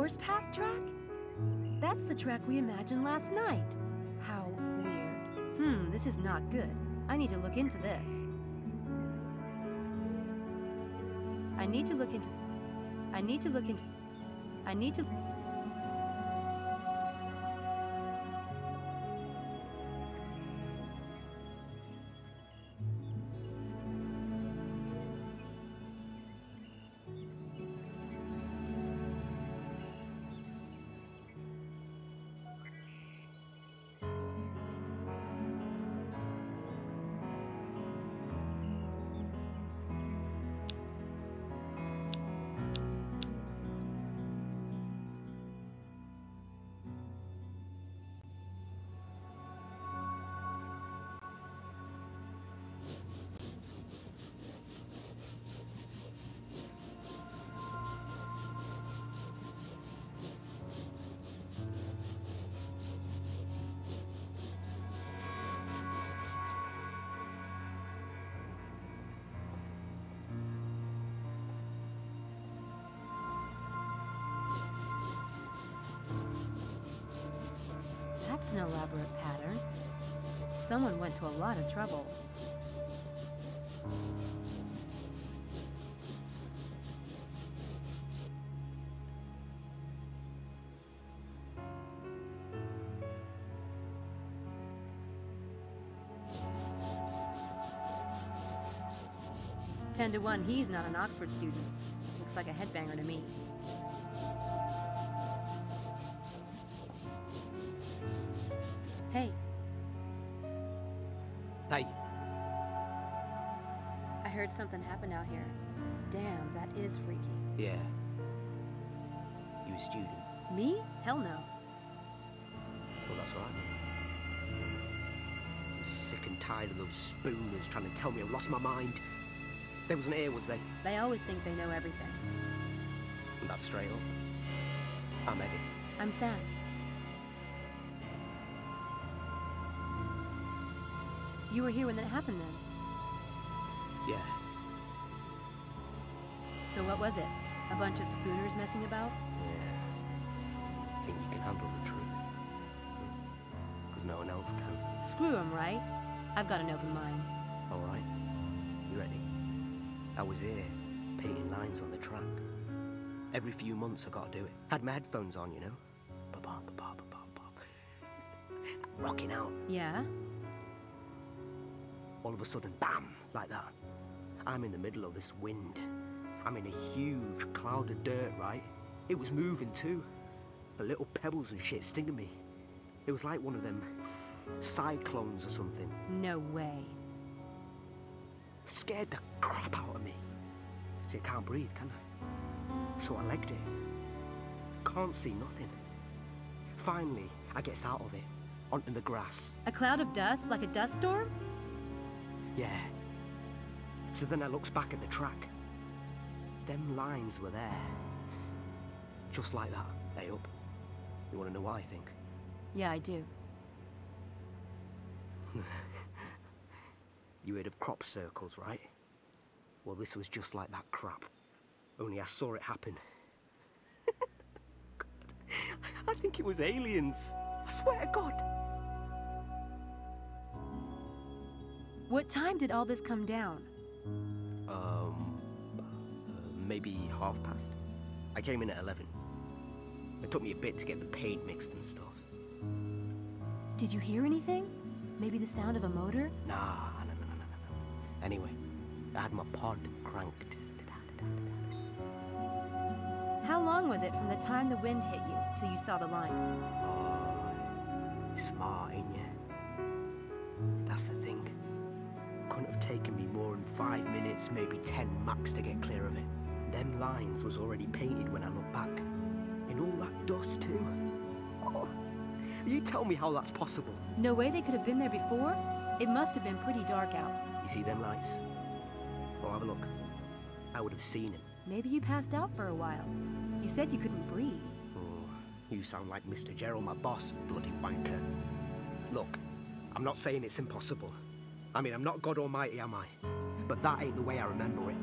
horse path track? That's the track we imagined last night. How weird. This is not good. I need to look into this. I need to look into... That's an elaborate pattern. Someone went to a lot of trouble. Ten to 1, he's not an Oxford student. Looks like a headbanger to me. Hey. Hey. I heard something happened out here. Damn, that is freaky. Yeah. You a student? Me? Hell no. Well, that's all right then. I'm sick and tired of those spooners trying to tell me I've lost my mind. They wasn't here, was they? They always think they know everything. And that's straight up. I'm Eddie. I'm Sam. You were here when that happened then? Yeah. So what was it? A bunch of spooners messing about? Yeah. Think you can handle the truth? Because no one else can. Screw 'em, right? I've got an open mind. All right. You ready? I was here, painting lines on the track. Every few months I gotta do it. Had my headphones on, you know? Rocking out. Yeah? All of a sudden, bam, like that. I'm in the middle of this wind. I'm in a huge cloud of dirt, right? It was moving too. The little pebbles and shit stinging me. It was like one of them cyclones or something. No way. Scared the crap out of me. See, I can't breathe, can I? So I legged it. Can't see nothing. Finally, I gets out of it, onto the grass. A cloud of dust, like a dust storm? Yeah. So then I looks back at the track. Them lines were there. Just like that. Hey, up. You want to know what I think? Yeah, I do. You heard of crop circles, right? Well, this was just like that crap. Only I saw it happen. God, I think it was aliens. I swear to God. What time did all this come down? Maybe 1/2 I came in at 11. It took me a bit to get the paint mixed and stuff. Did you hear anything? Maybe the sound of a motor? Nah, no. Anyway, I had my pod cranked. How long was it from the time the wind hit you till you saw the lines? Oh, smart, ain't you? That's the thing. Couldn't have taken me more than 5 minutes, maybe 10 max to get clear of it. Them lines was already painted when I look back. In all that dust too. Oh, you tell me how that's possible. No way they could have been there before? It must have been pretty dark out. You see them lights? Well, have a look. I would have seen them. Maybe you passed out for a while. You said you couldn't breathe. Oh, you sound like Mr. Gerald, my boss, bloody wanker. Look, I'm not saying it's impossible. I mean, I'm not God Almighty, am I? But that ain't the way I remember it.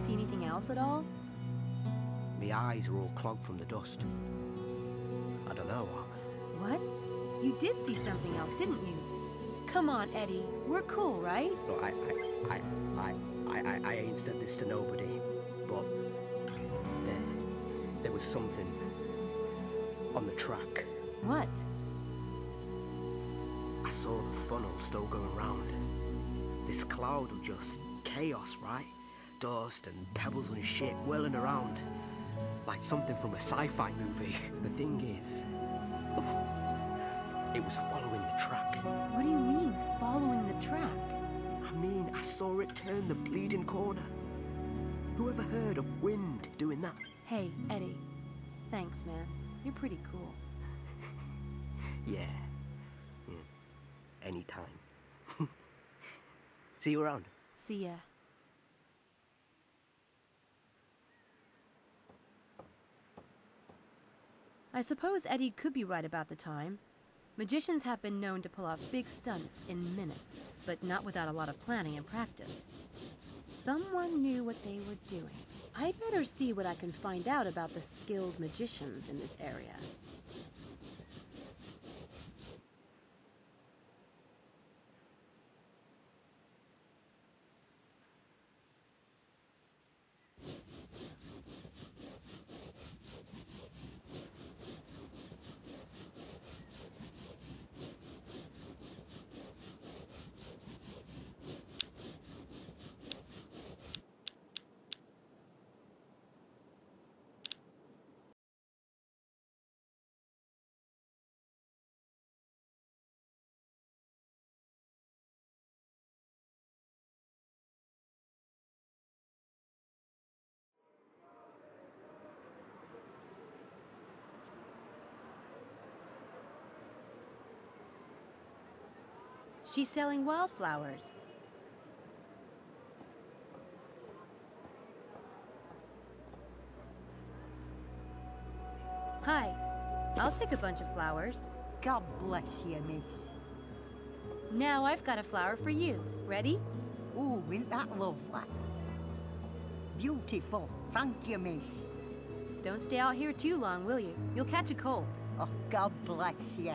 see anything else at all? My eyes are all clogged from the dust. I don't know. What? You did see something else, didn't you? Come on, Eddie. We're cool, right? Look, I ain't said this to nobody, but there was something on the track. What? I saw the funnel still going round. This cloud of just chaos, right? Dust and pebbles and shit whirling around. Like something from a sci-fi movie. The thing is, it was following the track. What do you mean, following the track? I mean, I saw it turn the bleeding corner. Who ever heard of wind doing that? Hey, Eddie. Thanks, man. You're pretty cool. Yeah. Anytime. See you around. See ya. I suppose Eddie could be right about the time. Magicians have been known to pull off big stunts in minutes, but not without a lot of planning and practice. Someone knew what they were doing. I'd better see what I can find out about the skilled magicians in this area. She's selling wildflowers. Hi. I'll take a bunch of flowers. God bless you, miss. Now I've got a flower for you. Ready? Ooh, isn't that lovely? Beautiful. Thank you, miss. Don't stay out here too long, will you? You'll catch a cold. Oh, God bless you.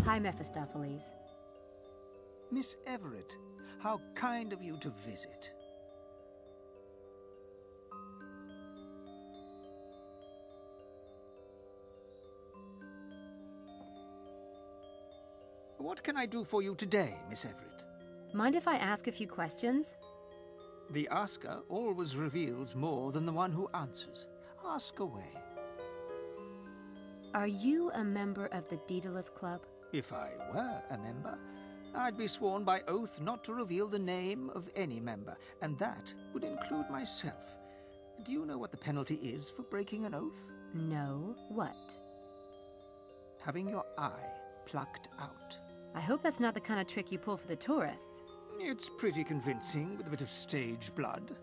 Hi, Mephistopheles. Miss Everett, how kind of you to visit. What can I do for you today, Miss Everett? Mind if I ask a few questions? The asker always reveals more than the one who answers. Ask away. Are you a member of the Daedalus Club? If I were a member, I'd be sworn by oath not to reveal the name of any member, and that would include myself. Do you know what the penalty is for breaking an oath? No. What? Having your eye plucked out. I hope that's not the kind of trick you pull for the tourists. It's pretty convincing with a bit of stage blood.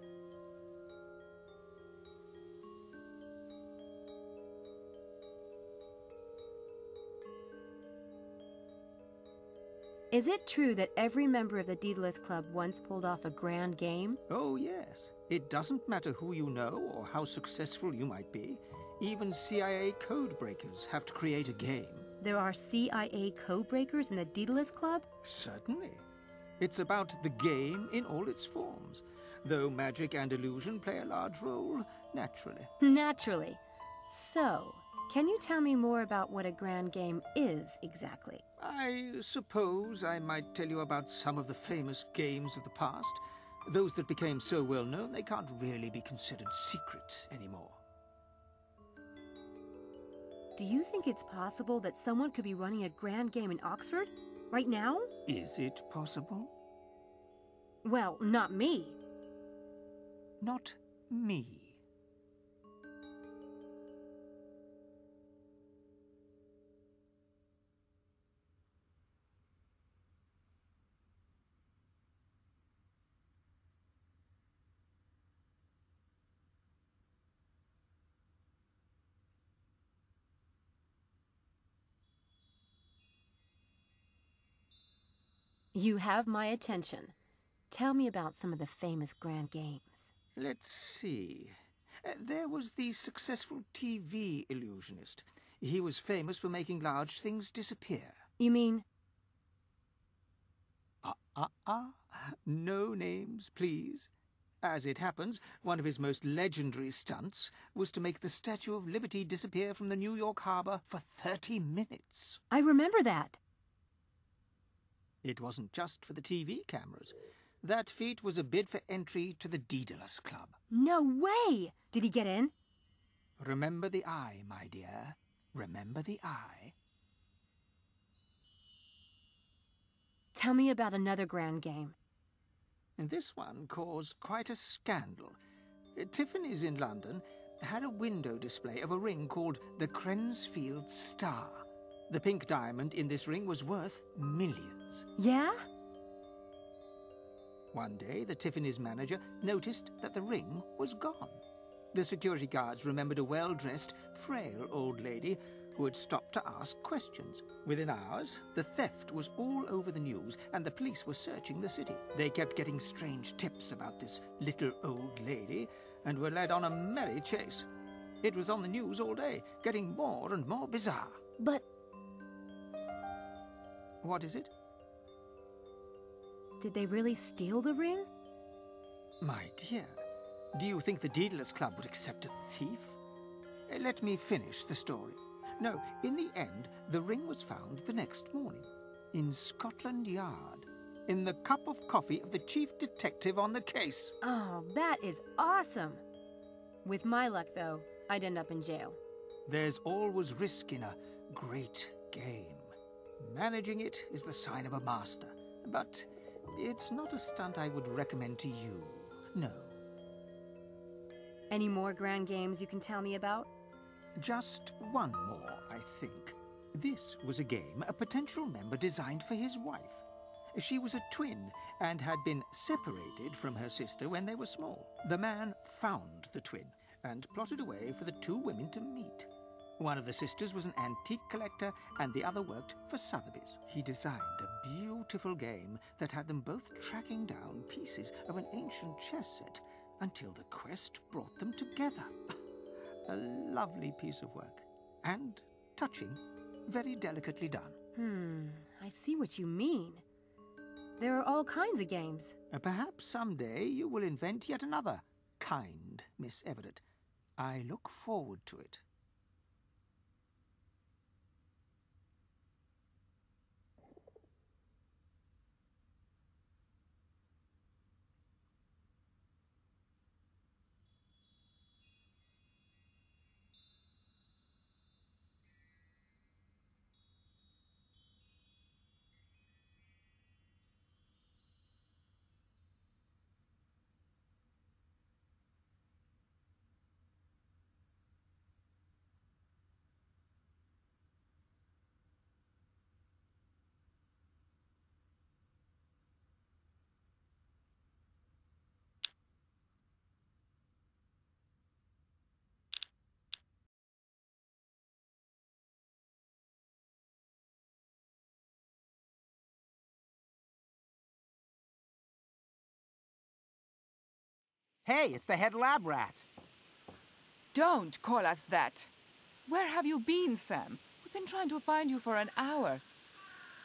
Is it true that every member of the Daedalus Club once pulled off a grand game? Oh, yes. It doesn't matter who you know or how successful you might be. Even CIA code breakers have to create a game. There are CIA code breakers in the Daedalus Club? Certainly. It's about the game in all its forms, though magic and illusion play a large role, naturally. Naturally. So, can you tell me more about what a grand game is exactly? I suppose I might tell you about some of the famous games of the past. Those that became so well known they can't really be considered secret anymore. Do you think it's possible that someone could be running a grand game in Oxford? Right now? Is it possible? Well, not me. Not me. You have my attention. Tell me about some of the famous grand games. Let's see. There was the successful TV illusionist. He was famous for making large things disappear. You mean... No names, please. As it happens, one of his most legendary stunts was to make the Statue of Liberty disappear from the New York harbor for 30 minutes. I remember that. It wasn't just for the TV cameras. That feat was a bid for entry to the Daedalus Club. No way! Did he get in? Remember the eye, my dear. Remember the eye. Tell me about another grand game. And this one caused quite a scandal. Tiffany's in London had a window display of a ring called the Crensfield Star. The pink diamond in this ring was worth millions. Yeah? One day, the Tiffany's manager noticed that the ring was gone. The security guards remembered a well-dressed, frail old lady who had stopped to ask questions. Within hours, the theft was all over the news, and the police were searching the city. They kept getting strange tips about this little old lady, and were led on a merry chase. It was on the news all day, getting more and more bizarre. But... What is it? did they really steal the ring? My dear, do you think the Daedalus Club would accept a thief? Let me finish the story. No, in the end, the ring was found the next morning, in Scotland Yard, in the cup of coffee of the chief detective on the case. Oh, that is awesome! With my luck, though, I'd end up in jail. There's always risk in a great game. Managing it is the sign of a master, but it's not a stunt I would recommend to you, no. Any more grand games you can tell me about? Just one more, I think. This was a game a potential member designed for his wife. She was a twin and had been separated from her sister when they were small. The man found the twin and plotted a way for the two women to meet. One of the sisters was an antique collector and the other worked for Sotheby's. He designed a beautiful game that had them both tracking down pieces of an ancient chess set until the quest brought them together. A lovely piece of work. And touching, very delicately done. I see what you mean. There are all kinds of games. Perhaps someday you will invent yet another kind, Miss Everett. I look forward to it. Hey, it's the head lab rat. Don't call us that. Where have you been, Sam? We've been trying to find you for an hour.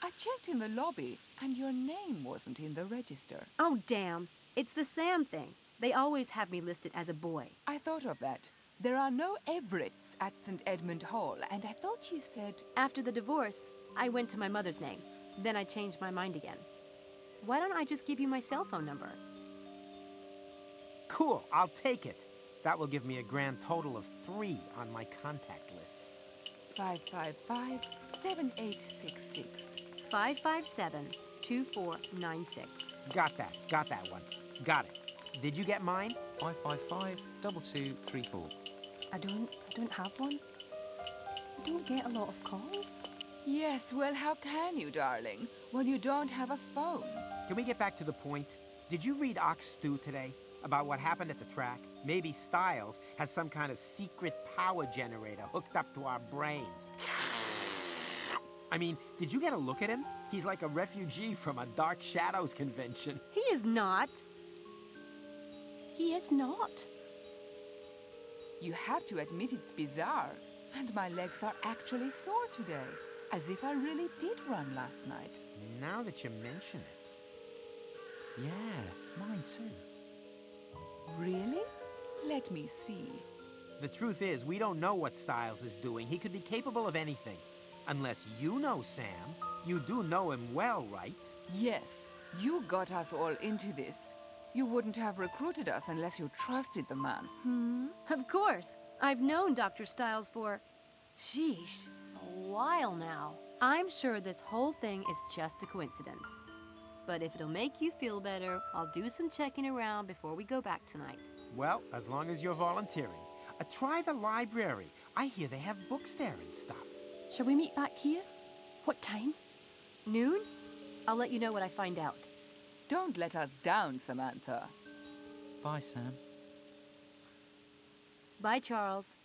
I checked in the lobby, and your name wasn't in the register. Oh, damn. It's the Sam thing. They always have me listed as a boy. I thought of that. There are no Everetts at St. Edmund Hall, and I thought you said... After the divorce, I went to my mother's name. Then I changed my mind again. Why don't I just give you my cell phone number? Cool, I'll take it. That will give me a grand total of 3 on my contact list. 555-7866. 557-2496. Got that one. Got it. Did you get mine? 555-2234. I don't have one. I don't get a lot of calls. Yes, well, how can you, darling, when you don't have a phone? Can we get back to the point? Did you read Ox Stew today? About what happened at the track? Maybe Styles has some kind of secret power generator hooked up to our brains. I mean, did you get a look at him? He's like a refugee from a Dark Shadows convention. He is not. He is not. You have to admit it's bizarre. And my legs are actually sore today. As if I really did run last night. Now that you mention it. Yeah, mine too. Really? Let me see. The truth is, we don't know what Styles is doing. He could be capable of anything. Unless you know Sam. You do know him well, right? Yes, you got us all into this. You wouldn't have recruited us unless you trusted the man. Of course. I've known Dr. Styles for, sheesh, a while now. I'm sure this whole thing is just a coincidence. But if it'll make you feel better, I'll do some checking around before we go back tonight. Well, as long as you're volunteering. Try the library. I hear they have books there and stuff. Shall we meet back here? What time? Noon? I'll let you know what I find out. Don't let us down, Samantha. Bye, Sam. Bye, Charles.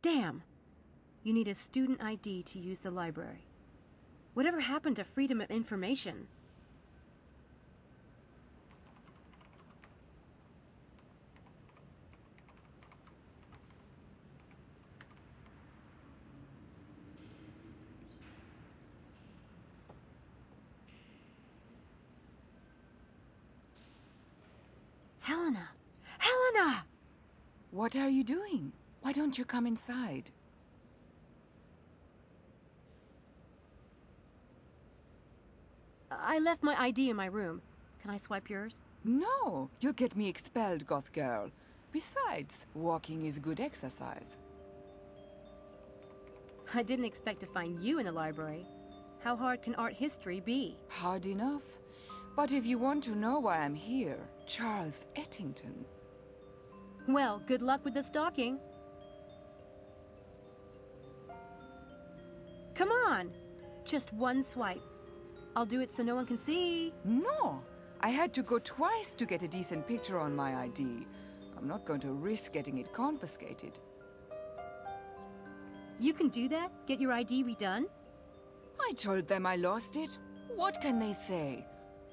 Damn! You need a student ID to use the library. Whatever happened to freedom of information? Helena! Helena! What are you doing? Why don't you come inside? I left my ID in my room. Can I swipe yours? No, you'll get me expelled, goth girl. Besides, walking is good exercise. I didn't expect to find you in the library. How hard can art history be? Hard enough. But if you want to know why I'm here, Charles Ettington. Well, good luck with the stalking. Come on! Just one swipe. I'll do it so no one can see. No, I had to go twice to get a decent picture on my ID. I'm not going to risk getting it confiscated. You can do that? Get your ID redone? I told them I lost it. What can they say?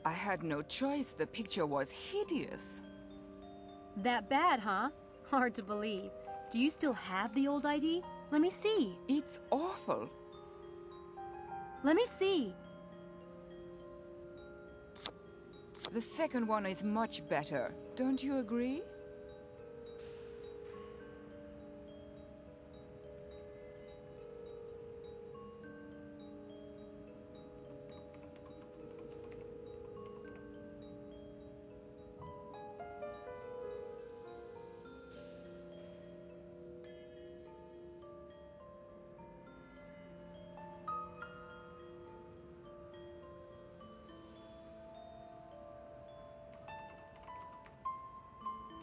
I had no choice. The picture was hideous. That bad, huh? Hard to believe. Do you still have the old ID? Let me see. It's awful. Let me see. The second one is much better. Don't you agree?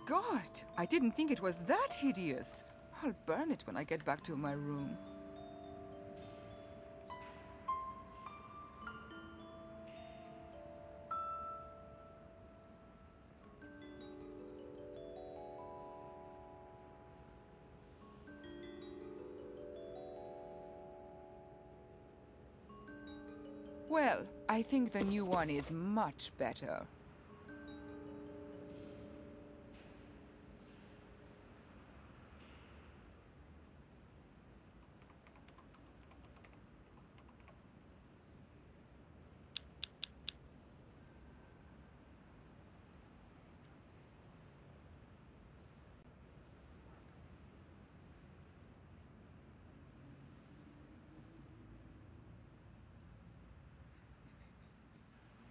God, I didn't think it was that hideous. I'll burn it when I get back to my room. Well, I think the new one is much better.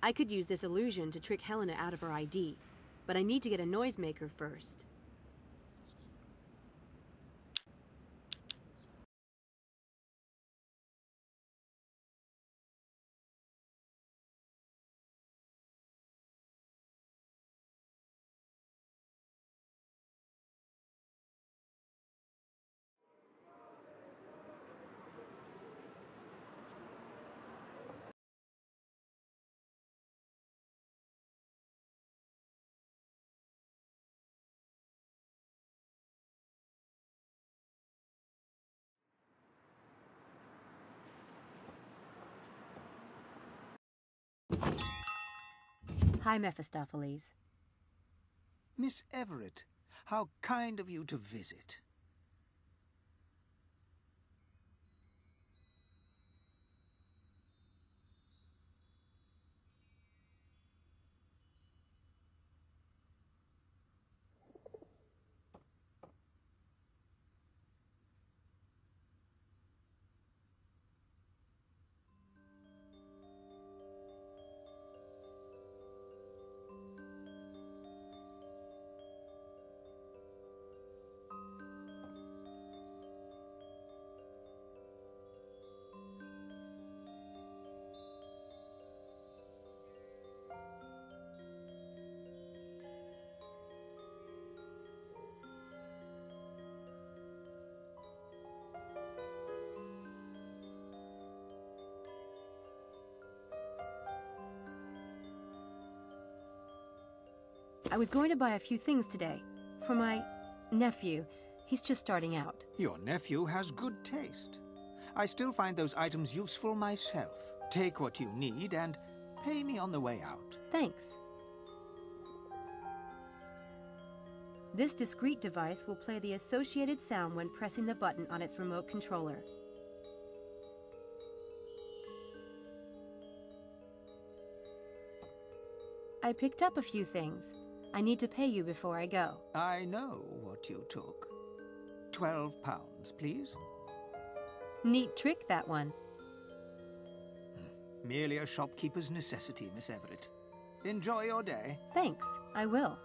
I could use this illusion to trick Helena out of her ID, but I need to get a noisemaker first. Hi, Mephistopheles. Miss Everett, how kind of you to visit. I was going to buy a few things today. For my nephew. He's just starting out. Your nephew has good taste. I still find those items useful myself. Take what you need and pay me on the way out. Thanks. This discrete device will play the associated sound when pressing the button on its remote controller. I picked up a few things. I need to pay you before I go. I know what you took. £12, please. Neat trick, that one. Merely a shopkeeper's necessity, Miss Everett. Enjoy your day. Thanks, I will.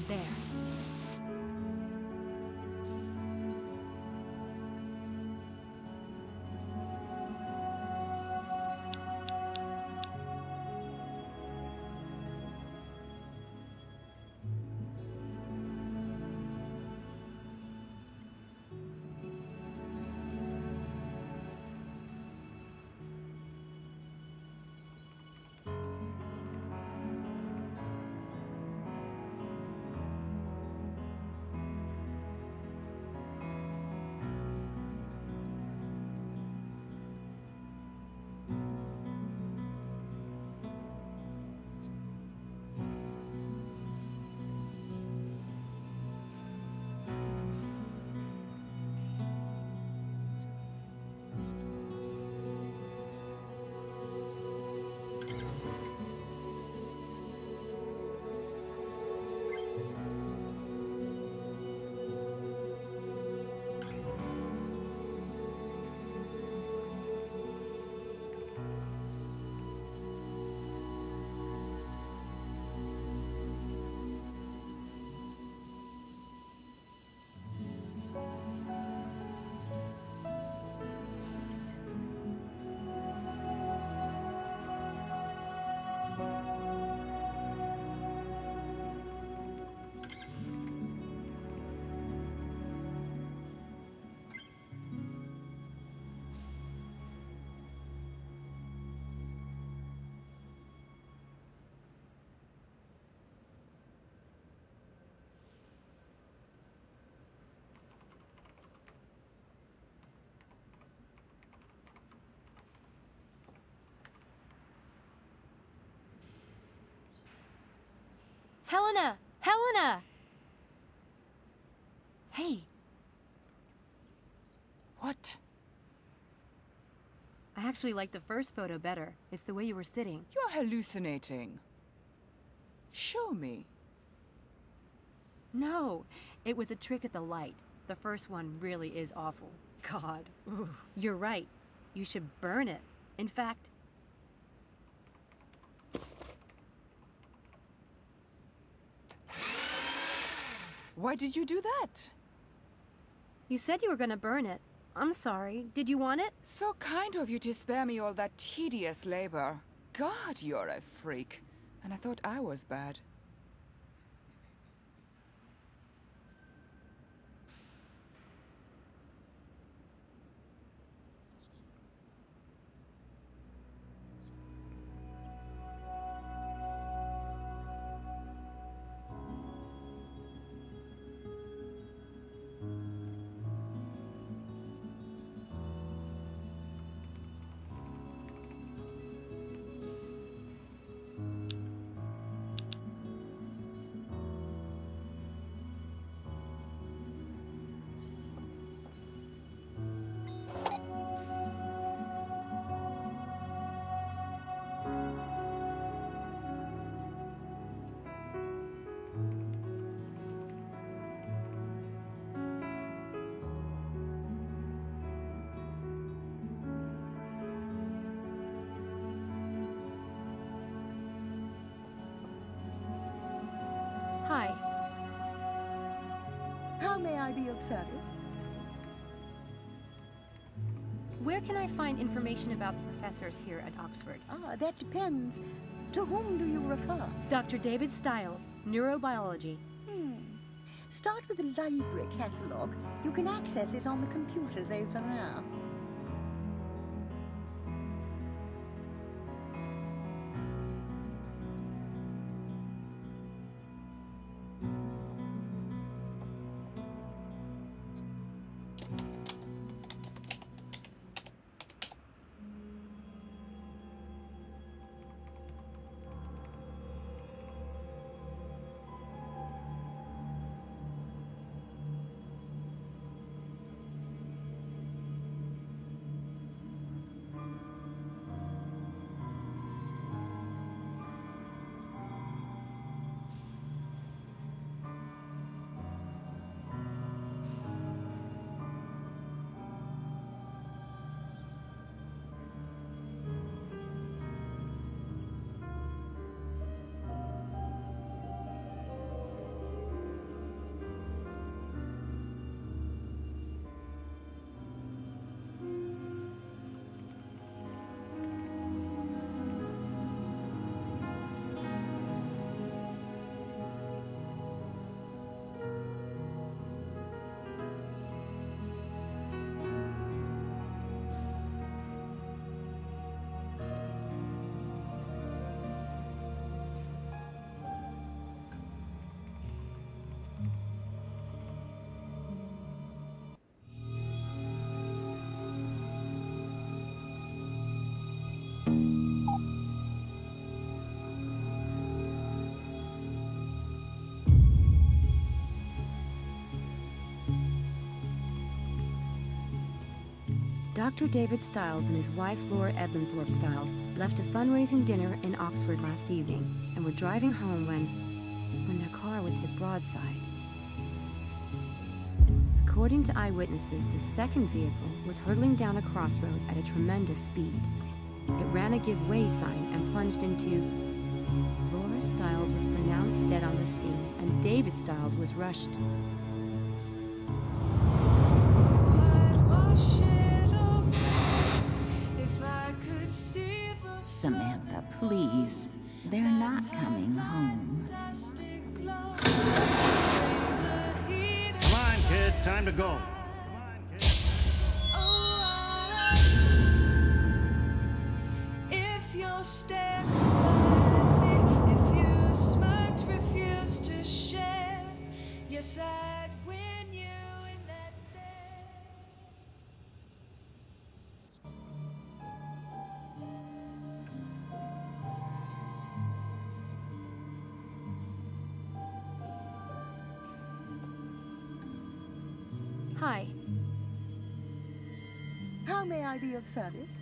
There. Helena! Helena! Hey. What? I actually like the first photo better. It's the way you were sitting. You're hallucinating. Show me. No, it was a trick at the light. The first one really is awful. God. Ooh. You're right. You should burn it. In fact... Why did you do that? You said you were gonna burn it. I'm sorry. Did you want it? So kind of you to spare me all that tedious labor. God, you're a freak. And I thought I was bad. Hi. How may I be of service? Where can I find information about the professors here at Oxford? Ah, that depends. To whom do you refer? Dr. David Stiles, neurobiology. Start with the library catalogue. You can access it on the computers over there. Dr. David Stiles and his wife Laura Ebenthorpe Stiles left a fundraising dinner in Oxford last evening and were driving home when their car was hit broadside. According to eyewitnesses, the second vehicle was hurtling down a crossroad at a tremendous speed. It ran a give way sign and plunged into... Laura Stiles was pronounced dead on the scene, and David Stiles was rushed. Samantha, please. They're not coming home. Come on, kid. Time to go. If you're stuck, if you smart, refuse to share your side when you in that day. Hi. How may I be of service?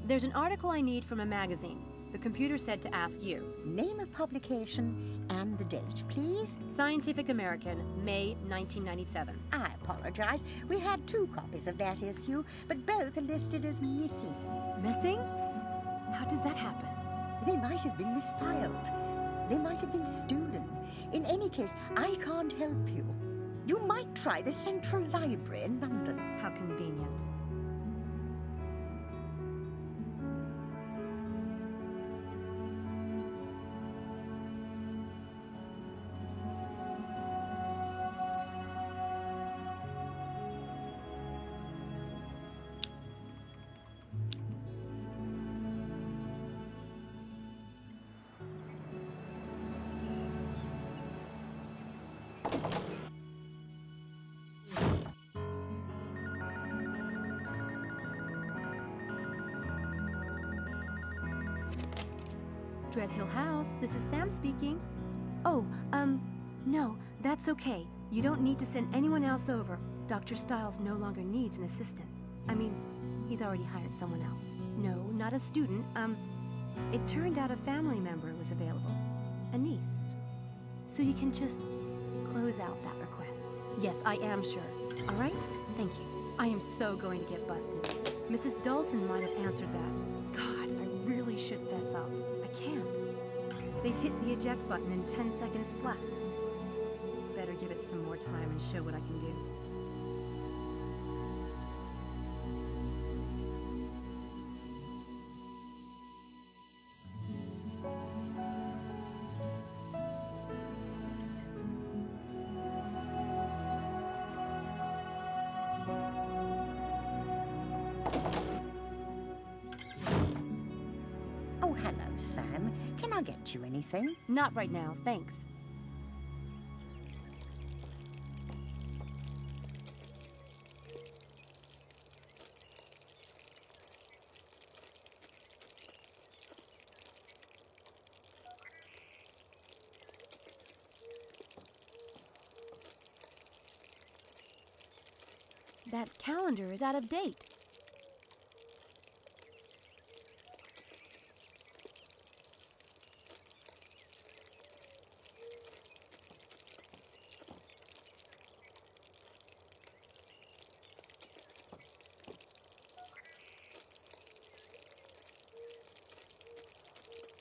There's an article I need from a magazine. The computer said to ask you. Name of publication and the date, please. Scientific American, May 1997. I apologize. We had 2 copies of that issue, but both are listed as missing. Missing? How does that happen? They might have been misfiled. They might have been stolen. In any case, I can't help you. You might try the Central Library in London. How convenient. Dreadhill House, this is Sam speaking. Oh, no, that's okay. You don't need to send anyone else over. Dr. Stiles no longer needs an assistant. I mean, he's already hired someone else. No, not a student. It turned out a family member was available. A niece. So you can just close out that request. Yes, I am sure. All right? Thank you. I am so going to get busted. Mrs. Dalton might have answered that. God, I really should fess up. I can't. They'd hit the eject button in 10 seconds flat. Better give it some more time and show what I can do. Oh, hello, Sam. Can I get you anything? Not right now, thanks. That calendar is out of date.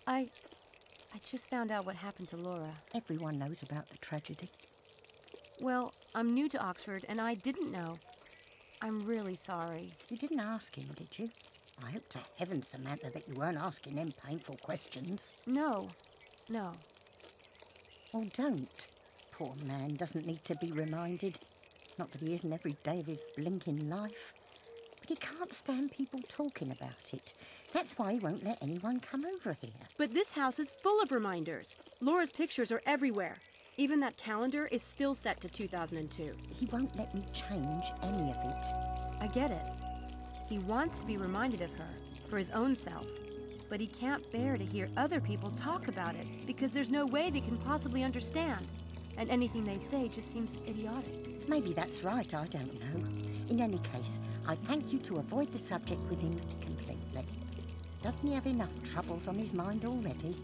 I just found out what happened to Laura. Everyone knows about the tragedy. Well, I'm new to Oxford, and I didn't know. I'm really sorry. You didn't ask him, did you? I hope to heaven, Samantha, that you weren't asking him painful questions. No. Well, don't. Poor man doesn't need to be reminded. Not that he isn't every day of his blinking life. But he can't stand people talking about it. That's why he won't let anyone come over here. But this house is full of reminders. Laura's pictures are everywhere. Even that calendar is still set to 2002. He won't let me change any of it. I get it. He wants to be reminded of her, for his own self. But he can't bear to hear other people talk about it, because there's no way they can possibly understand. And anything they say just seems idiotic. Maybe that's right, I don't know. In any case, I thank you to avoid the subject with him completely. Doesn't he have enough troubles on his mind already?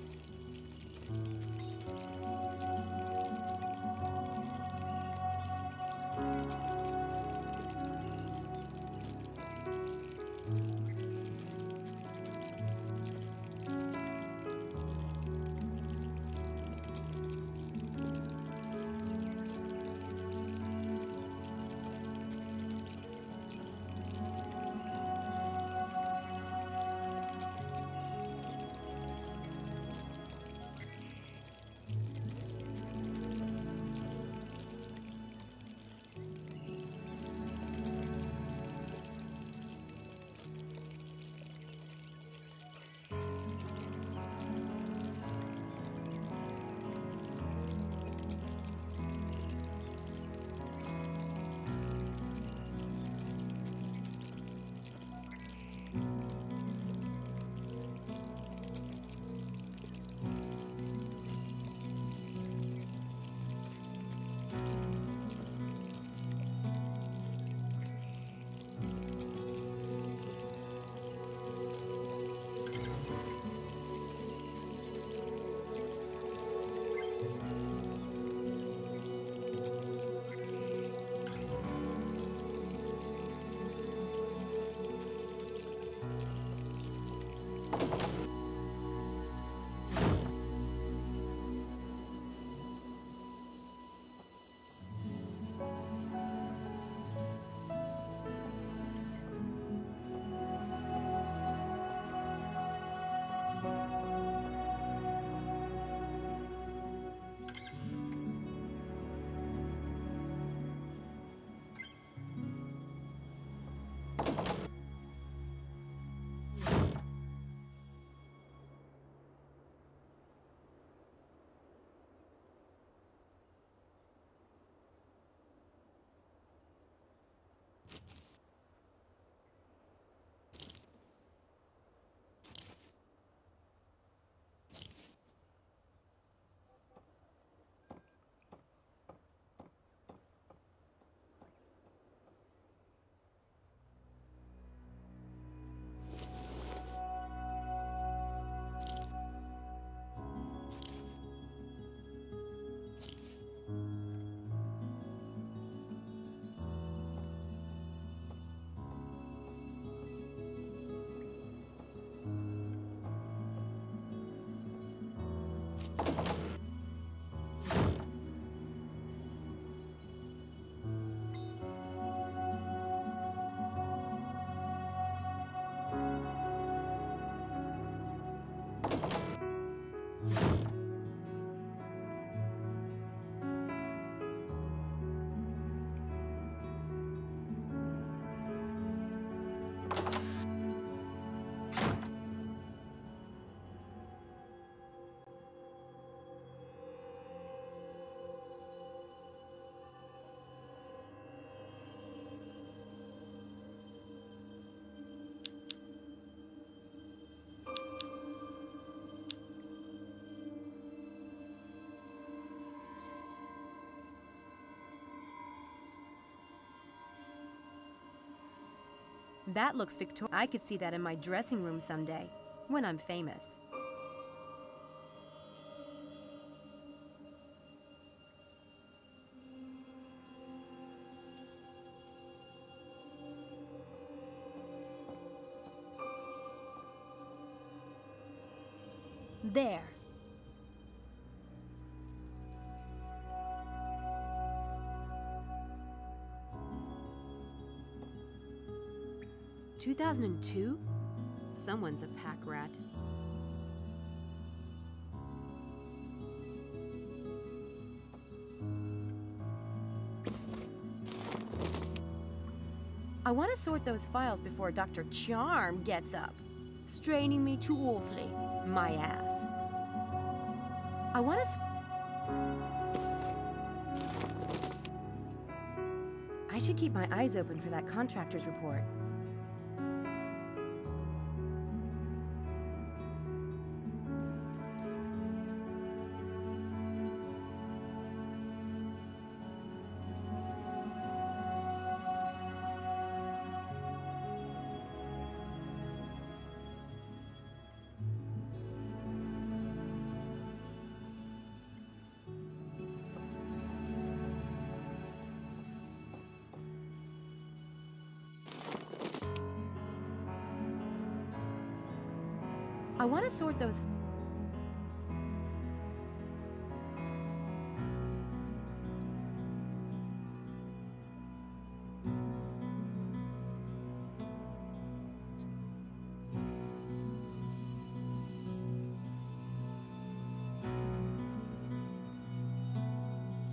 That looks Victorian. I could see that in my dressing room someday, when I'm famous. There. "2002? Someone's a pack rat." I want to sort those files before Dr. Charm gets up, straining me too awfully, my ass. I want to... I should keep my eyes open for that contractor's report. I want to sort those...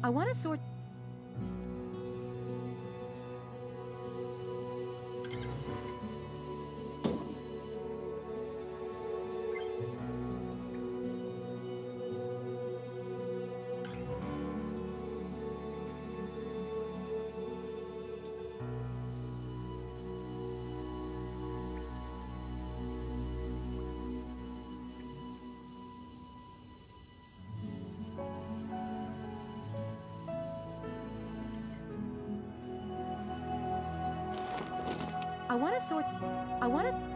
I want to sort... I want to...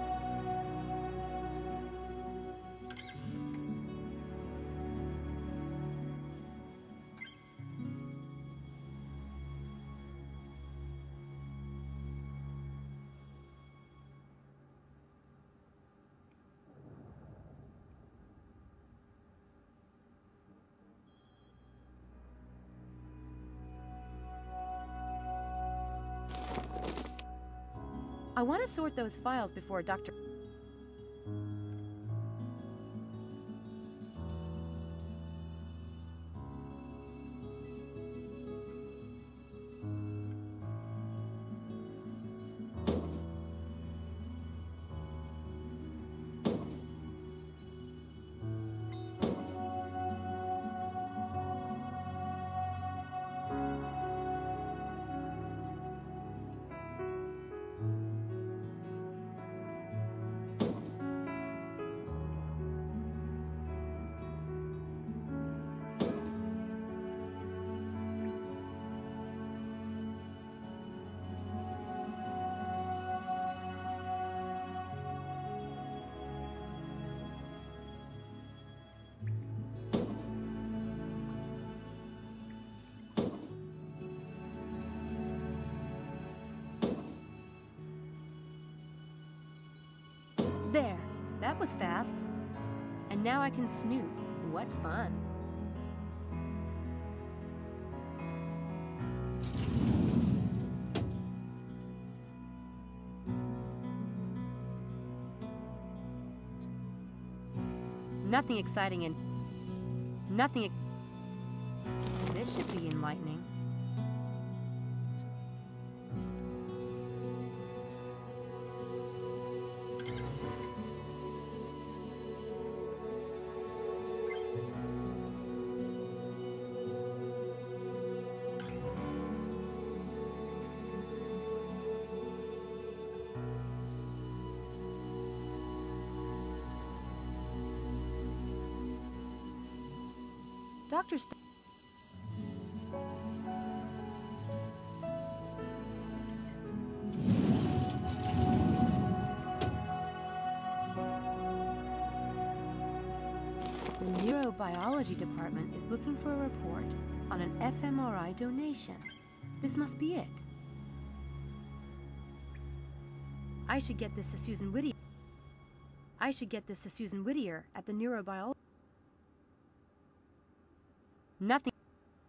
I want to sort those files before Dr. There. That was fast. And now I can snoop What fun. Nothing exciting and nothing. This should be enlightening. Dr. The neurobiology department is looking for a report on an fMRI donation. This must be it. I should get this to Susan Whittier. I should get this to Susan Whittier at the neurobiology.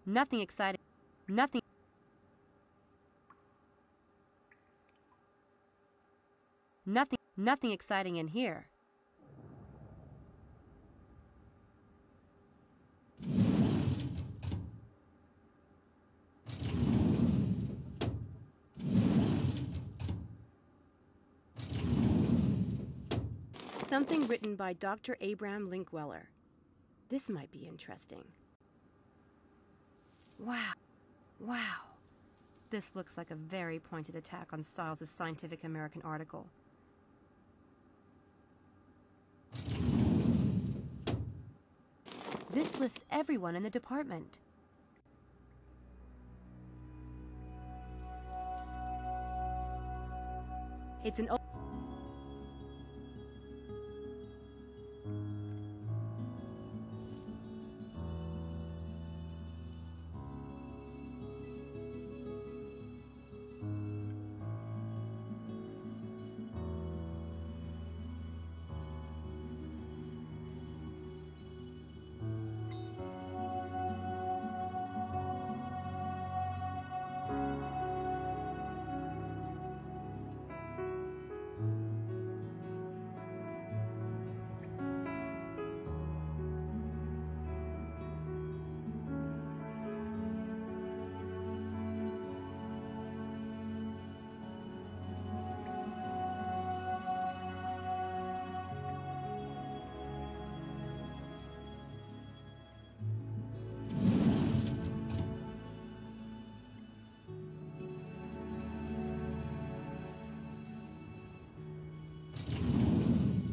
Nothing exciting. Nothing exciting in here. Something written by Dr. Abraham Linkweller. This might be interesting. Wow. This looks like a very pointed attack on Stiles' Scientific American article. This lists everyone in the department. It's an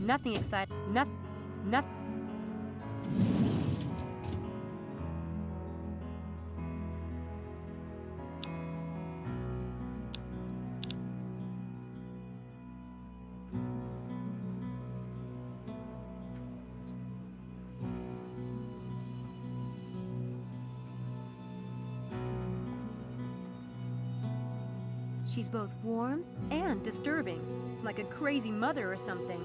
nothing exciting. Nothing. She's both warm and disturbing, like a crazy mother or something.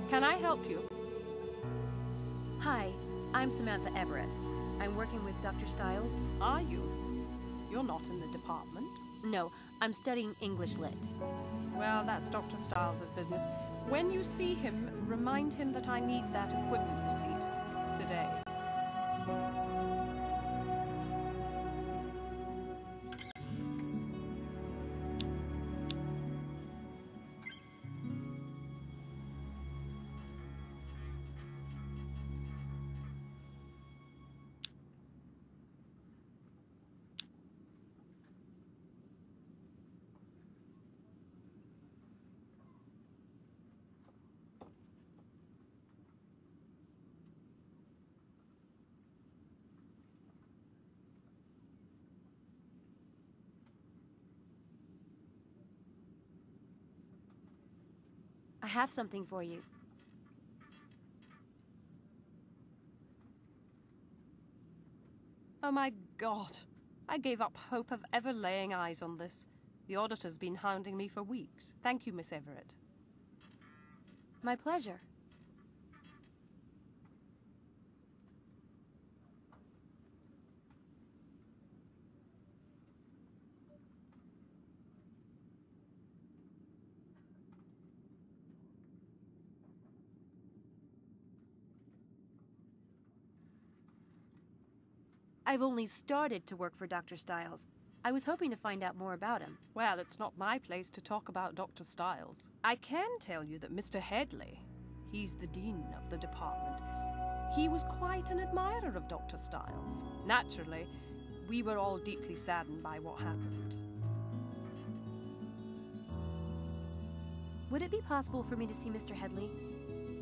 Can I help you? Hi, I'm Samantha Everett. I'm working with Dr. Stiles. Are you? You're not in the department. No, I'm studying English Lit. Well, that's Dr. Stiles' business. When you see him, remind him that I need that equipment receipt today. I have something for you. Oh my God. I gave up hope of ever laying eyes on this. The auditor's been hounding me for weeks. Thank you, Miss Everett. My pleasure. I've only started to work for Dr. Stiles. I was hoping to find out more about him. Well, it's not my place to talk about Dr. Stiles. I can tell you that Mr. Headley, he's the dean of the department, he was quite an admirer of Dr. Stiles. Naturally, we were all deeply saddened by what happened. Would it be possible for me to see Mr. Headley?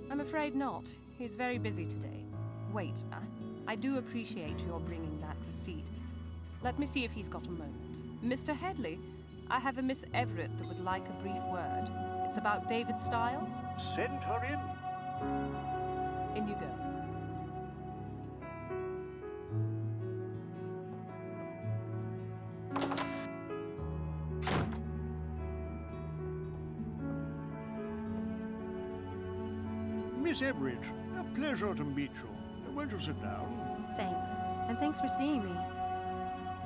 I'm afraid not. He's very busy today. Wait, I do appreciate your bringing that receipt. Let me see if he's got a moment. Mr. Headley, I have a Miss Everett that would like a brief word. It's about David Stiles. Send her in. In you go. Miss Everett, a pleasure to meet you. Won't you sit down? Thanks. And thanks for seeing me.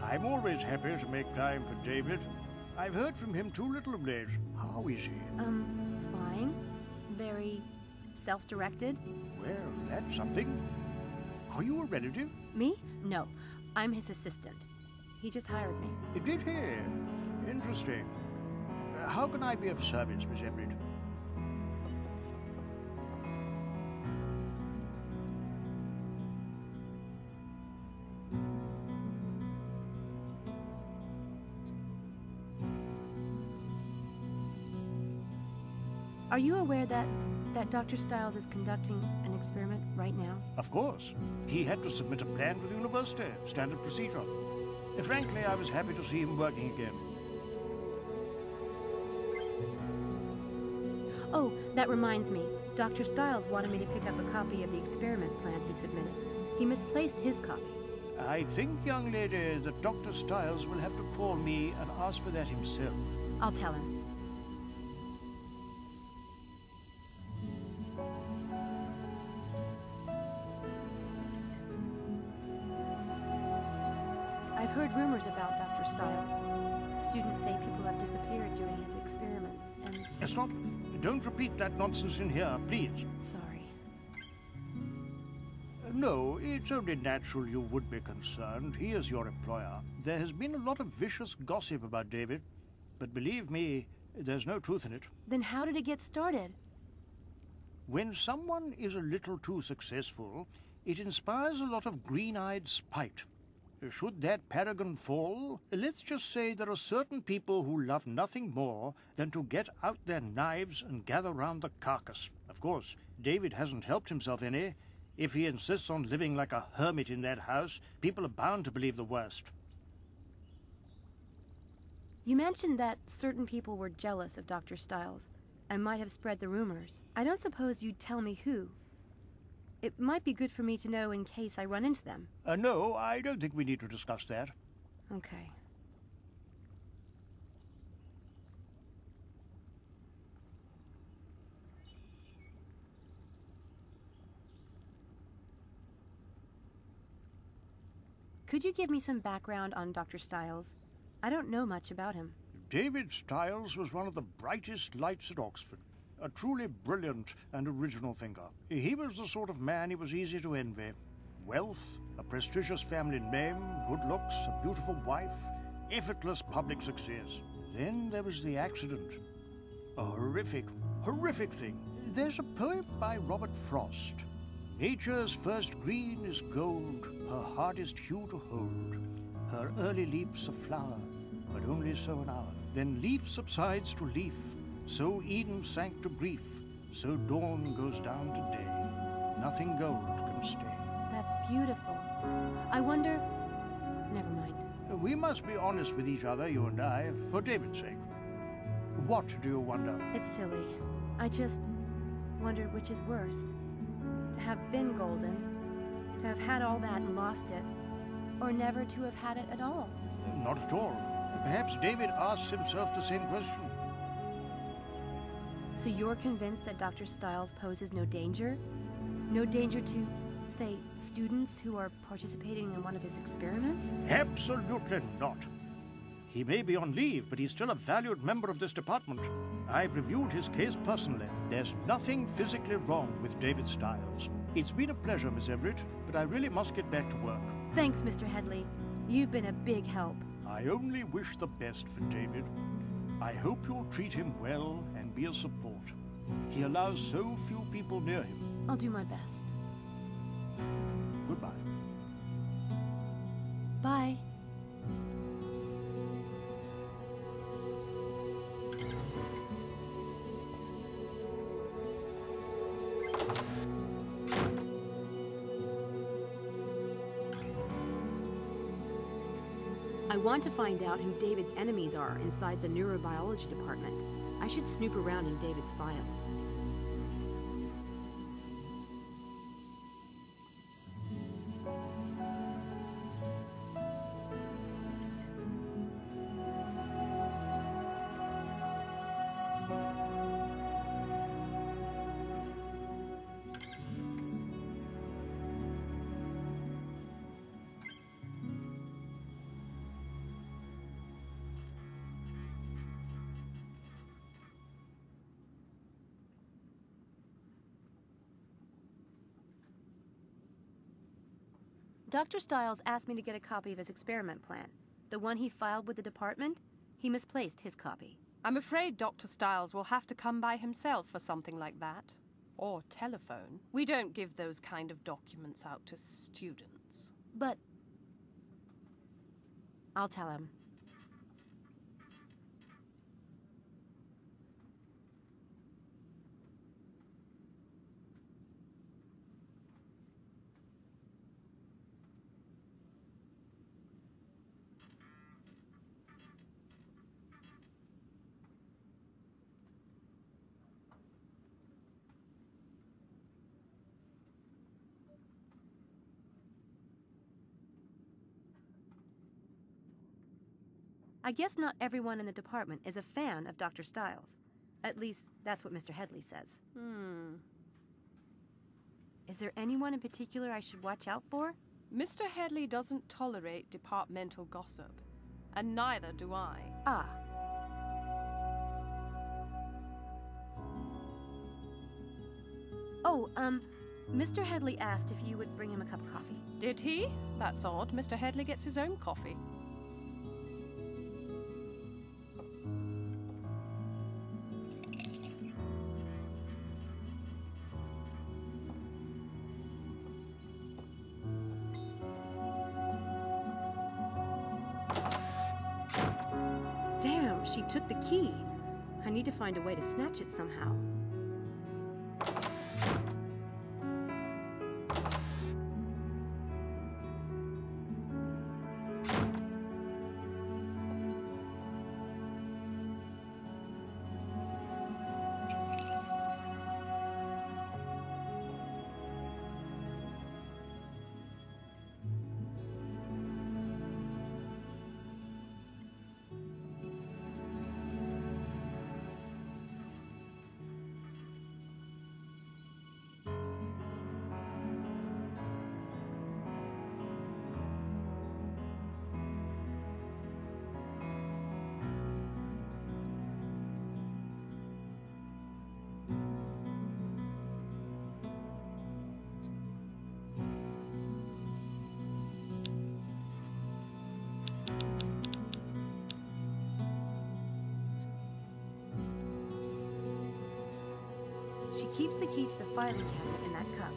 I'm always happy to make time for David. I've heard from him too little of late. How is he? Fine. Very self-directed. Well, that's something. Are you a relative? Me? No. I'm his assistant. He just hired me. Did he? Interesting. How can I be of service, Miss Everett? Are you aware that Dr. Stiles is conducting an experiment right now? Of course. He had to submit a plan to the university, standard procedure. Frankly, I was happy to see him working again. Oh, that reminds me. Dr. Stiles wanted me to pick up a copy of the experiment plan he submitted. He misplaced his copy. I think, young lady, that Dr. Stiles will have to call me and ask for that himself. I'll tell him. I've heard rumors about Dr. Stiles. Students say people have disappeared during his experiments, and... Stop. Don't repeat that nonsense in here, please. Sorry. No, it's only natural you would be concerned. He is your employer. There has been a lot of vicious gossip about David, but believe me, there's no truth in it. Then how did it get started? When someone is a little too successful, it inspires a lot of green-eyed spite. Should that paragon fall, let's just say there are certain people who love nothing more than to get out their knives and gather round the carcass. Of course, David hasn't helped himself any. If he insists on living like a hermit in that house, people are bound to believe the worst. You mentioned that certain people were jealous of Dr. Stiles and might have spread the rumors. I don't suppose you'd tell me who. It might be good for me to know in case I run into them. No, I don't think we need to discuss that. Okay. Could you give me some background on Dr. Stiles? I don't know much about him. David Stiles was one of the brightest lights at Oxford. A truly brilliant and original thinker. He was the sort of man it was easy to envy. Wealth, a prestigious family name, good looks, a beautiful wife, effortless public success. Then there was the accident. A horrific thing. There's a poem by Robert Frost. Nature's first green is gold, her hardest hue to hold. Her early leaf's a flower, but only so an hour. Then leaf subsides to leaf. So Eden sank to grief, so dawn goes down to day. Nothing gold can stay. That's beautiful. I wonder... Never mind. We must be honest with each other, you and I, for David's sake. What do you wonder? It's silly. I just wondered which is worse. To have been golden, to have had all that and lost it, Or never to have had it at all? Not at all. Perhaps David asks himself the same question. So you're convinced that Dr. Styles poses no danger? No danger to, say, students who are participating in one of his experiments? Absolutely not. He may be on leave, but he's still a valued member of this department. I've reviewed his case personally. There's nothing physically wrong with David Styles. It's been a pleasure, Miss Everett, but I really must get back to work. Thanks, Mr. Headley. You've been a big help. I only wish the best for David. I hope you'll treat him well and be a support. He allows so few people near him. I'll do my best. Goodbye. Bye. I want to find out who David's enemies are inside the neurobiology department. I should snoop around in David's files. Dr. Styles asked me to get a copy of his experiment plan. The one he filed with the department, he misplaced his copy. I'm afraid Dr. Styles will have to come by himself for something like that. Or telephone. We don't give those kind of documents out to students. But I'll tell him. I guess not everyone in the department is a fan of Dr. Styles. At least, that's what Mr. Headley says. Is there anyone in particular I should watch out for? Mr. Headley doesn't tolerate departmental gossip. And neither do I. Ah. Oh, Mr. Headley asked if you would bring him a cup of coffee. Did he? That's odd. Mr. Headley gets his own coffee. Damn, she took the key. I need to find a way to snatch it somehow. She keeps the key to the filing cabinet in that cup.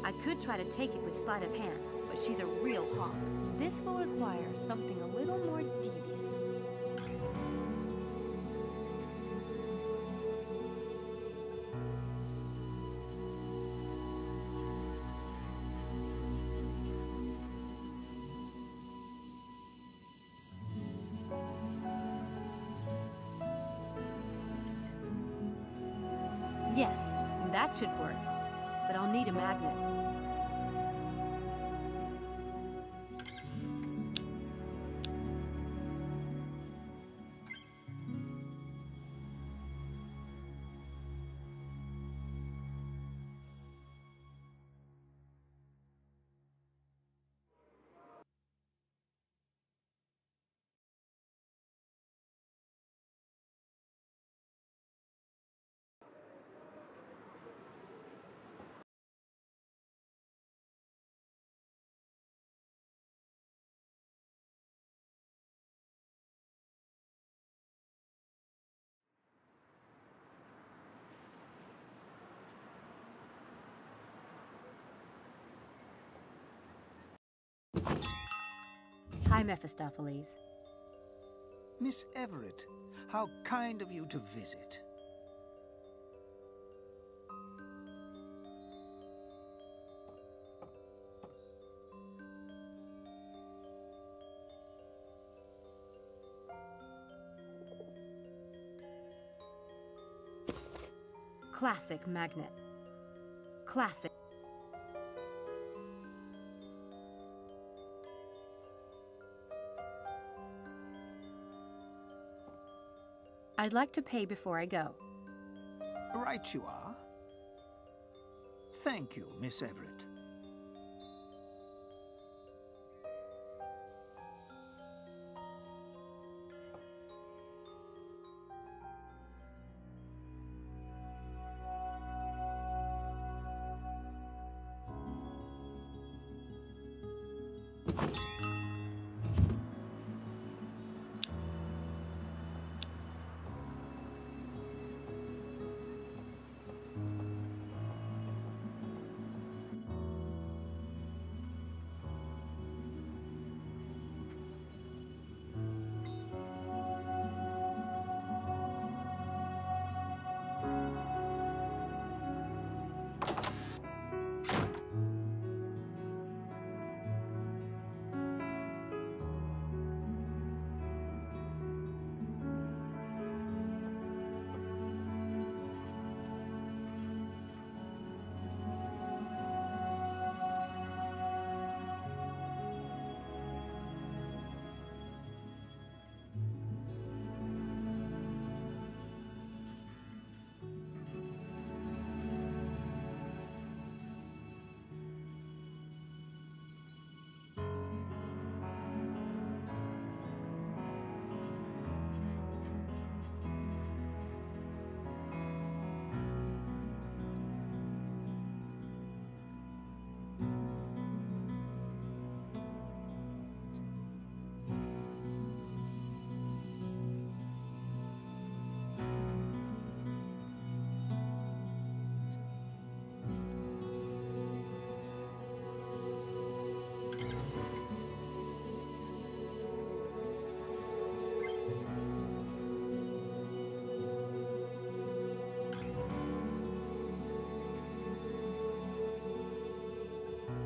I could try to take it with sleight of hand, but she's a real hawk. This will require something a little more devious. Yes, that should work, but I'll need a magnet. Hi, Mephistopheles. Miss Everett, how kind of you to visit. Classic magnet. Classic. I'd like to pay before I go. Right you are. Thank you, Miss Everett.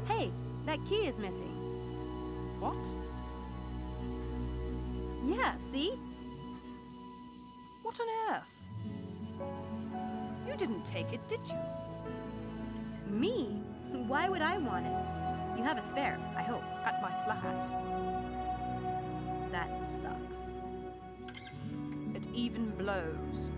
Hey, that key is missing. What? Yeah, see? What on earth? You didn't take it, did you? Me? Why would I want it? You have a spare, I hope. At my flat. That sucks. It even blows.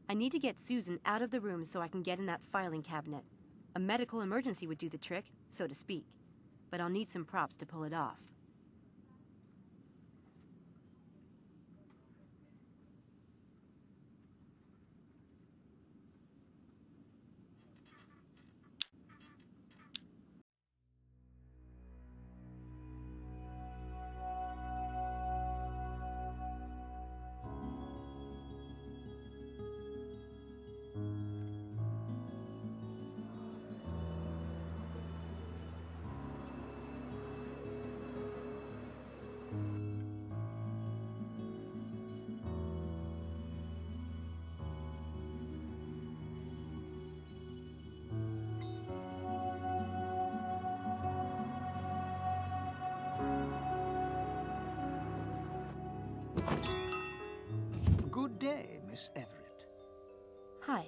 I need to get Susan out of the room so I can get in that filing cabinet. A medical emergency would do the trick, so to speak. But I'll need some props to pull it off. Good day, Miss Everett. Hi.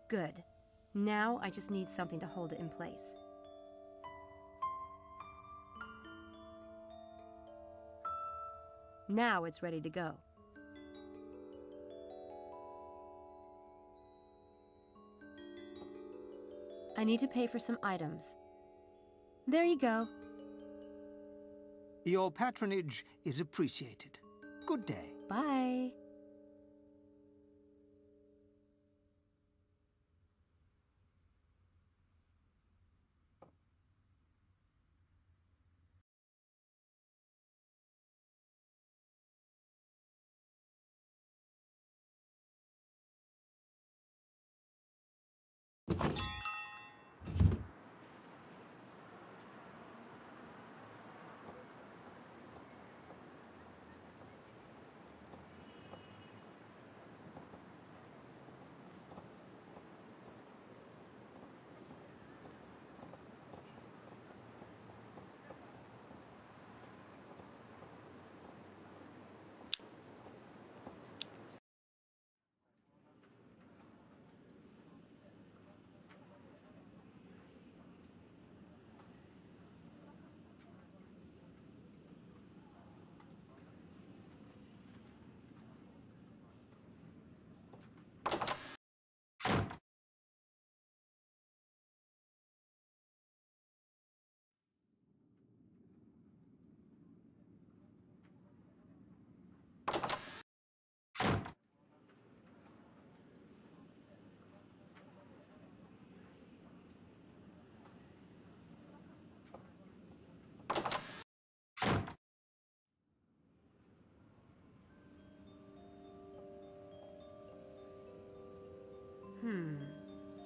Good. Now I just need something to hold it in place. Now it's ready to go. I need to pay for some items. There you go. Your patronage is appreciated. Good day. Bye.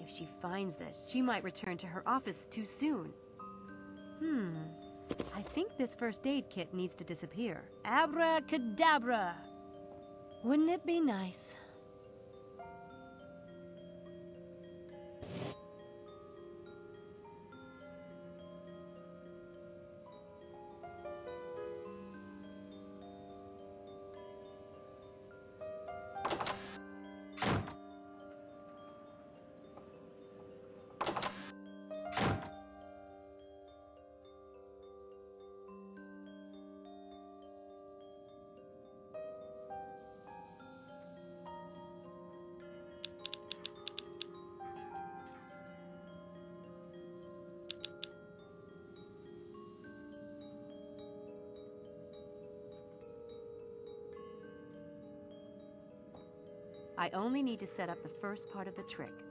If she finds this, she might return to her office too soon. I think this first aid kit needs to disappear. Abracadabra! Wouldn't it be nice? I only need to set up the first part of the trick.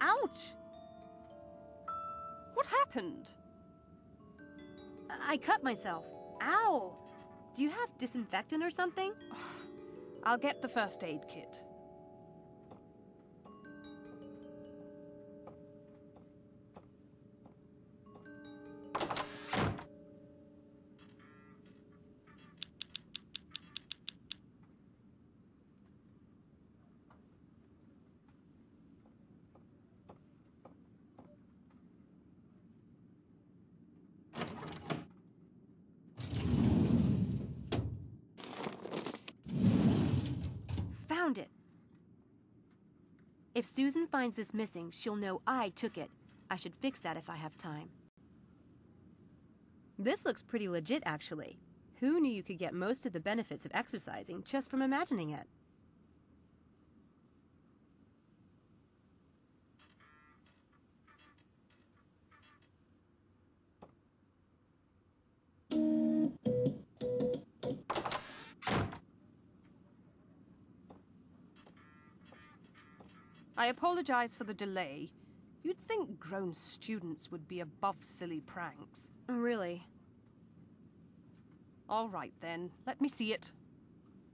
Ouch! What happened? I cut myself. Ow! Do you have disinfectant or something? I'll get the first aid kit. Found it. If Susan finds this missing, she'll know I took it. I should fix that if I have time. This looks pretty legit, actually. Who knew you could get most of the benefits of exercising just from imagining it? I apologize for the delay. You'd think grown students would be above silly pranks. Really? All right, then. Let me see it.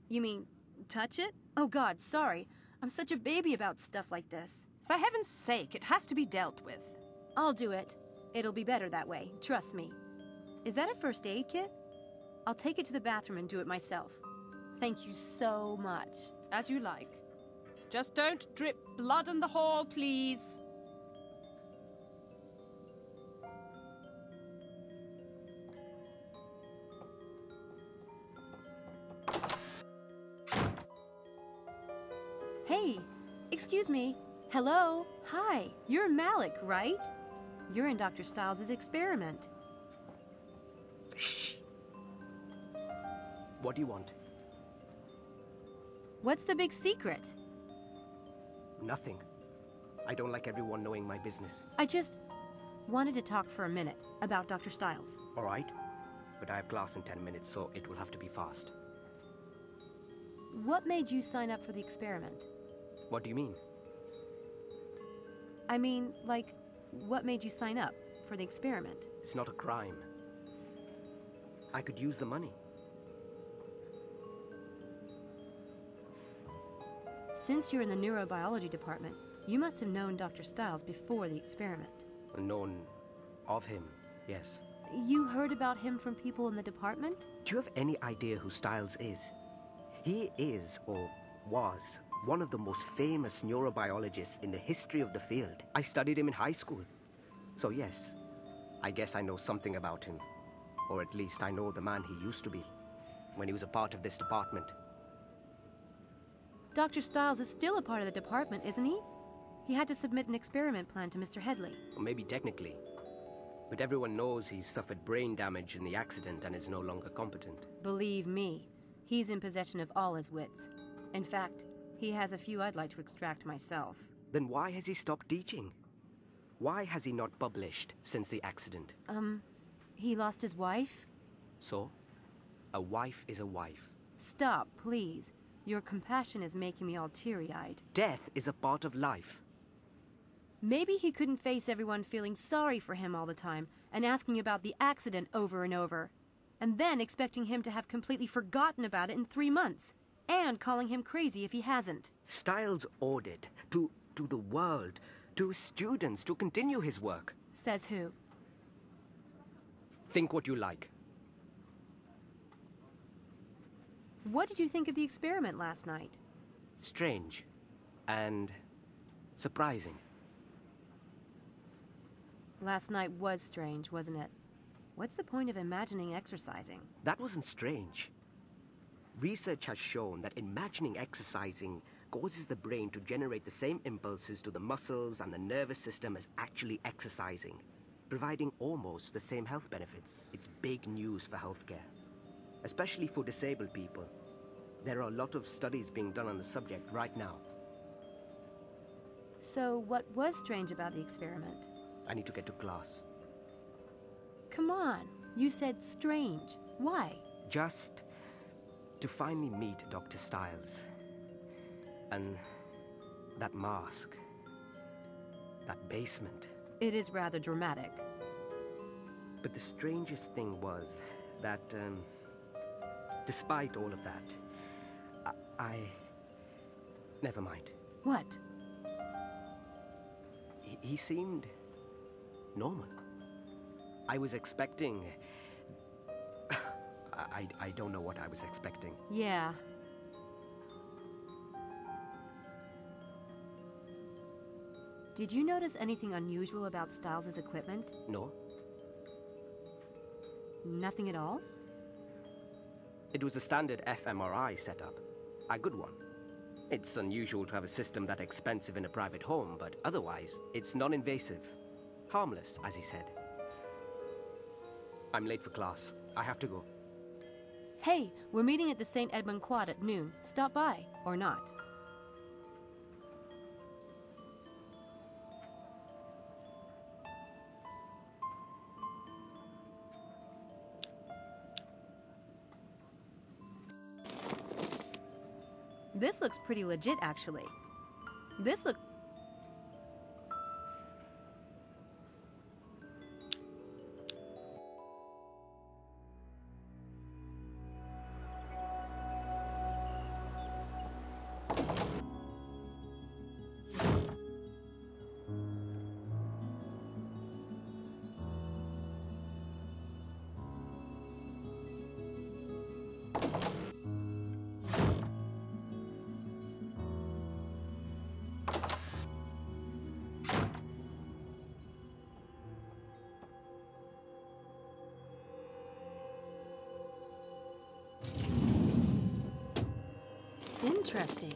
You mean, touch it? Oh God, sorry. I'm such a baby about stuff like this. For heaven's sake, it has to be dealt with. I'll do it. It'll be better that way, trust me. Is that a first aid kit? I'll take it to the bathroom and do it myself. Thank you so much. As you like. Just don't drip blood in the hall, please. Hey, excuse me. Hello? Hi, you're Malik, right? You're in Dr. Stiles' experiment. Shh. What do you want? What's the big secret? Nothing. I don't like everyone knowing my business. I just wanted to talk for a minute about Dr. Stiles. All right. But I have class in 10 minutes, so it will have to be fast. What made you sign up for the experiment? What do you mean? I mean, like, what made you sign up for the experiment? It's not a crime. I could use the money. Since you're in the neurobiology department, you must have known Dr. Stiles before the experiment. Known of him, yes. You heard about him from people in the department? Do you have any idea who Stiles is? He is, or was, one of the most famous neurobiologists in the history of the field. I studied him in high school. So yes, I guess I know something about him. Or at least I know the man he used to be, when he was a part of this department. Dr. Stiles is still a part of the department, isn't he? He had to submit an experiment plan to Mr. Headley. Or maybe technically. But everyone knows he's suffered brain damage in the accident and is no longer competent. Believe me, he's in possession of all his wits. In fact, he has a few I'd like to extract myself. Then why has he stopped teaching? Why has he not published since the accident? He lost his wife? So? A wife is a wife. Stop, please. Your compassion is making me all teary-eyed. Death is a part of life. Maybe he couldn't face everyone feeling sorry for him all the time and asking about the accident over and over, and then expecting him to have completely forgotten about it in 3 months, and calling him crazy if he hasn't. Stiles ordered to the world, to his students, to continue his work. Says who? Think what you like. What did you think of the experiment last night? Strange. And surprising. Last night was strange, wasn't it? What's the point of imagining exercising? That wasn't strange. Research has shown that imagining exercising causes the brain to generate the same impulses to the muscles and the nervous system as actually exercising, providing almost the same health benefits. It's big news for healthcare, especially for disabled people. There are a lot of studies being done on the subject right now. So what was strange about the experiment? I need to get to class. Come on, you said strange. Why? Just to finally meet Dr. Stiles. And that mask. That basement. It is rather dramatic. But the strangest thing was that, despite all of that, never mind. What? He seemed normal. I was expecting... I don't know what I was expecting. Yeah. Did you notice anything unusual about Stiles' equipment? No. Nothing at all? It was a standard fMRI setup. A good one. It's unusual to have a system that expensive in a private home, but otherwise, it's non-invasive. Harmless, as he said. I'm late for class. I have to go. Hey, we're meeting at the St. Edmund Quad at noon. Stop by, or not. This looks pretty legit, actually. This looks... Interesting.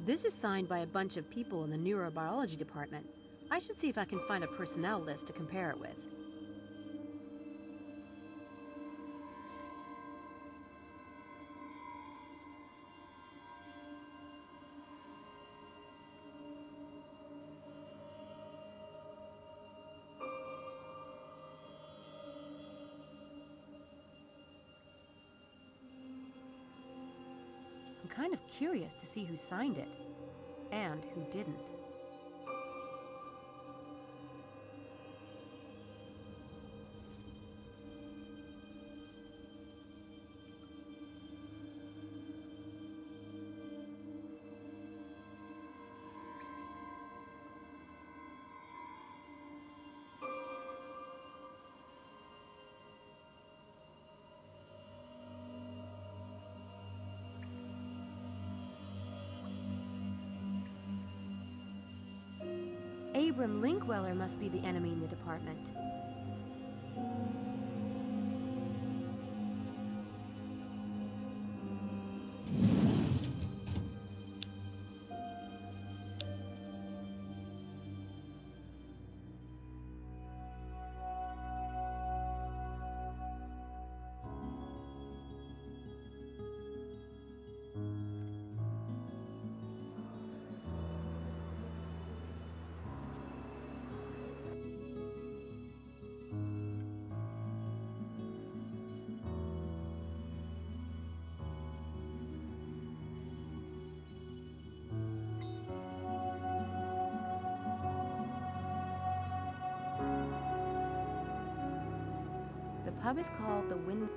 This is signed by a bunch of people in the neurobiology department. I should see if I can find a personnel list to compare it with. I'm kind of curious to see who signed it, and who didn't. Abram Linkweller must be the enemy in the department. The pub is called the Wind...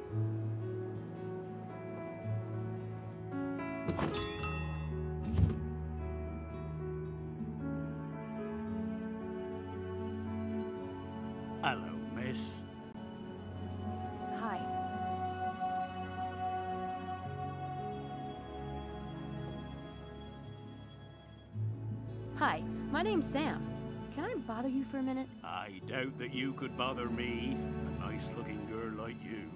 Hello, miss. Hi. Hi, my name's Sam. Can I bother you for a minute? I doubt that you could bother me, a nice-looking girl like you.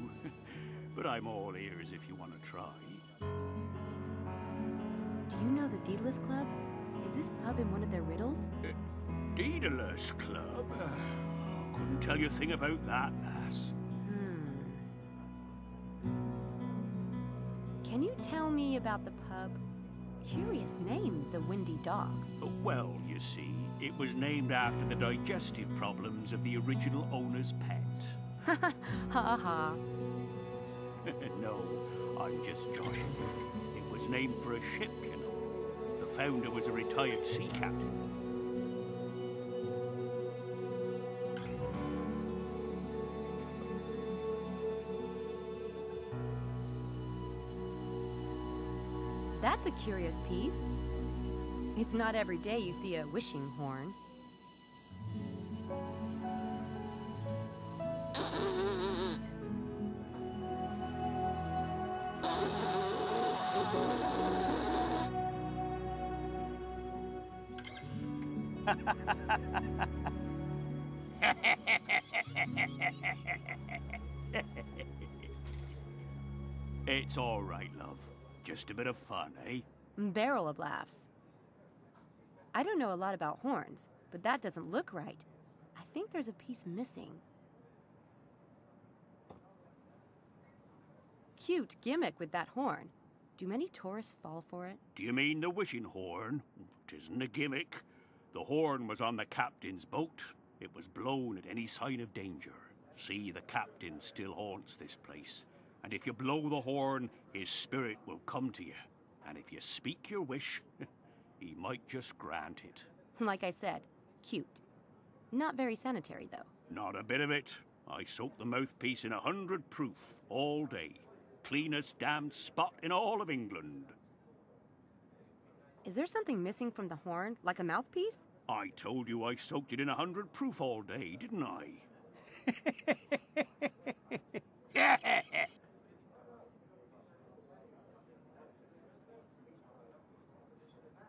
But I'm all ears if you want to try. Do you know the Daedalus Club? Is this pub in one of their riddles? Daedalus Club? Couldn't tell you a thing about that, lass. Can you tell me about the pub? Curious name, the Windy Dog. Well, you see, it was named after the digestive problems of the original owner's pet. Ha ha. No, I'm just joshing. It was named for a ship, you know. The founder was a retired sea captain. That's a curious piece. It's not every day you see a wishing horn. It's all right, love. Just a bit of fun, eh? Barrel of laughs. I don't know a lot about horns, but that doesn't look right. I think there's a piece missing. Cute gimmick with that horn. Do many tourists fall for it? Do you mean the wishing horn? 'Tisn't a gimmick. The horn was on the captain's boat. It was blown at any sign of danger. See, the captain still haunts this place. And if you blow the horn, his spirit will come to you. And if you speak your wish, he might just grant it. Like I said, cute. Not very sanitary, though. Not a bit of it. I soak the mouthpiece in 100 proof all day. Cleanest damned spot in all of England. Is there something missing from the horn, like a mouthpiece? I told you I soaked it in 100 proof all day, didn't I?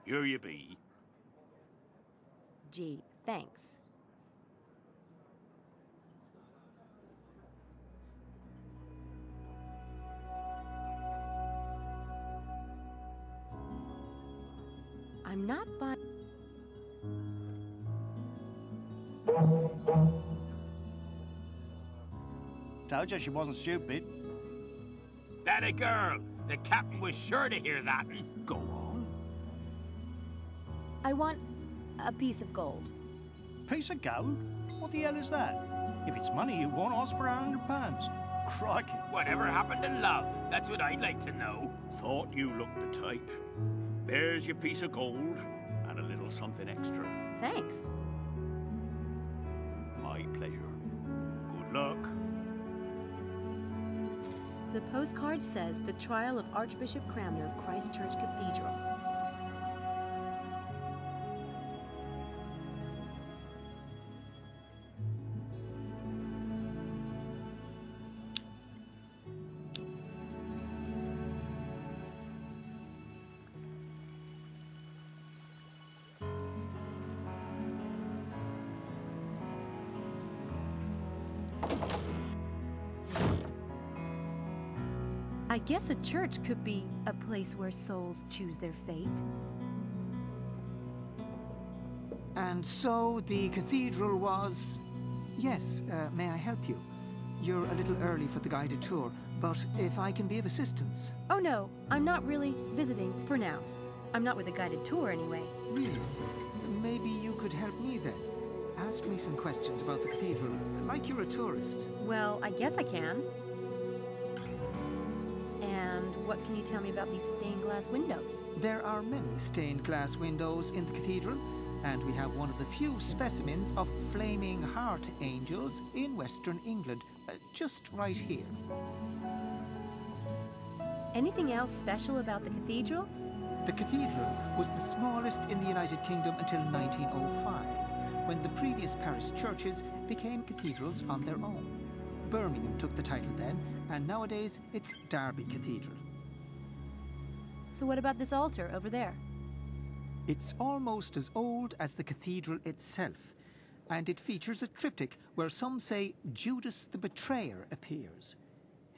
Here you be. Gee, thanks. Told you she wasn't stupid. That a girl! The captain was sure to hear that. Go on. I want a piece of gold. Piece of gold? What the hell is that? If it's money you want, ask for £100. Crikey. Whatever happened to love? That's what I'd like to know. Thought you looked the type. There's your piece of gold, and a little something extra. Thanks. My pleasure. Good luck. The postcard says the trial of Archbishop Cranmer of Christ Church Cathedral. I guess a church could be a place where souls choose their fate. And so the cathedral was... Yes, may I help you? You're a little early for the guided tour, but if I can be of assistance... Oh no, I'm not really visiting for now. I'm not with a guided tour anyway. Really? Maybe you could help me then. Ask me some questions about the cathedral, like you're a tourist. Well, I guess I can. And what can you tell me about these stained glass windows? There are many stained glass windows in the cathedral, and we have one of the few specimens of flaming heart angels in Western England, just right here. Anything else special about the cathedral? The cathedral was the smallest in the United Kingdom until 1905, when the previous parish churches became cathedrals on their own. Birmingham took the title then, and nowadays it's Derby Cathedral. So what about this altar over there? It's almost as old as the cathedral itself, and it features a triptych where some say Judas the Betrayer appears.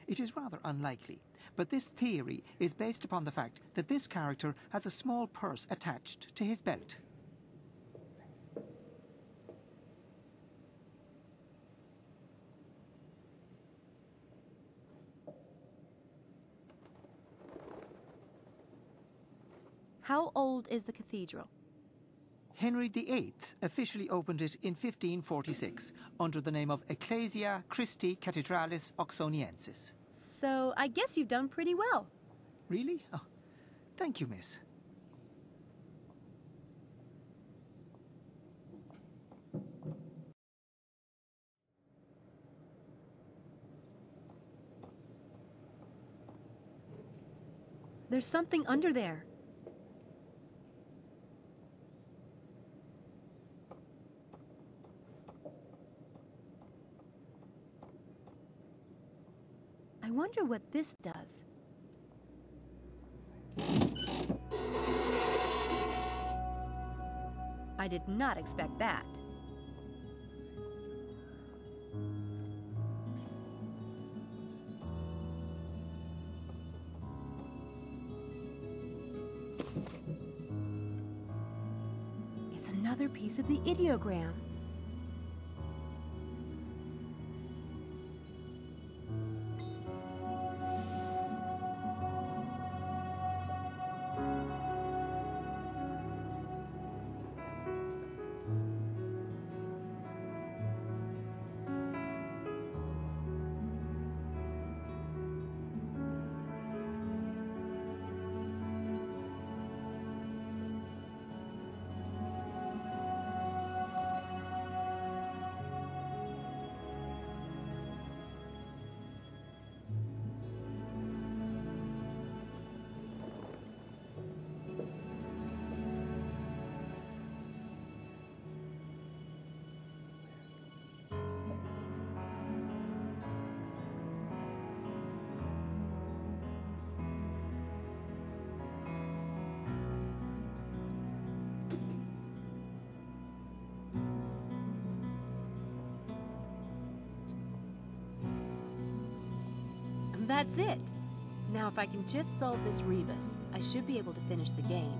It is rather unlikely, but this theory is based upon the fact that this character has a small purse attached to his belt. How old is the cathedral? Henry VIII officially opened it in 1546 under the name of Ecclesia Christi Cathedralis Oxoniensis. So I guess you've done pretty well. Really? Oh, thank you, miss. There's something under there. I wonder what this does. I did not expect that. It's another piece of the ideogram. That's it. Now if I can just solve this rebus, I should be able to finish the game.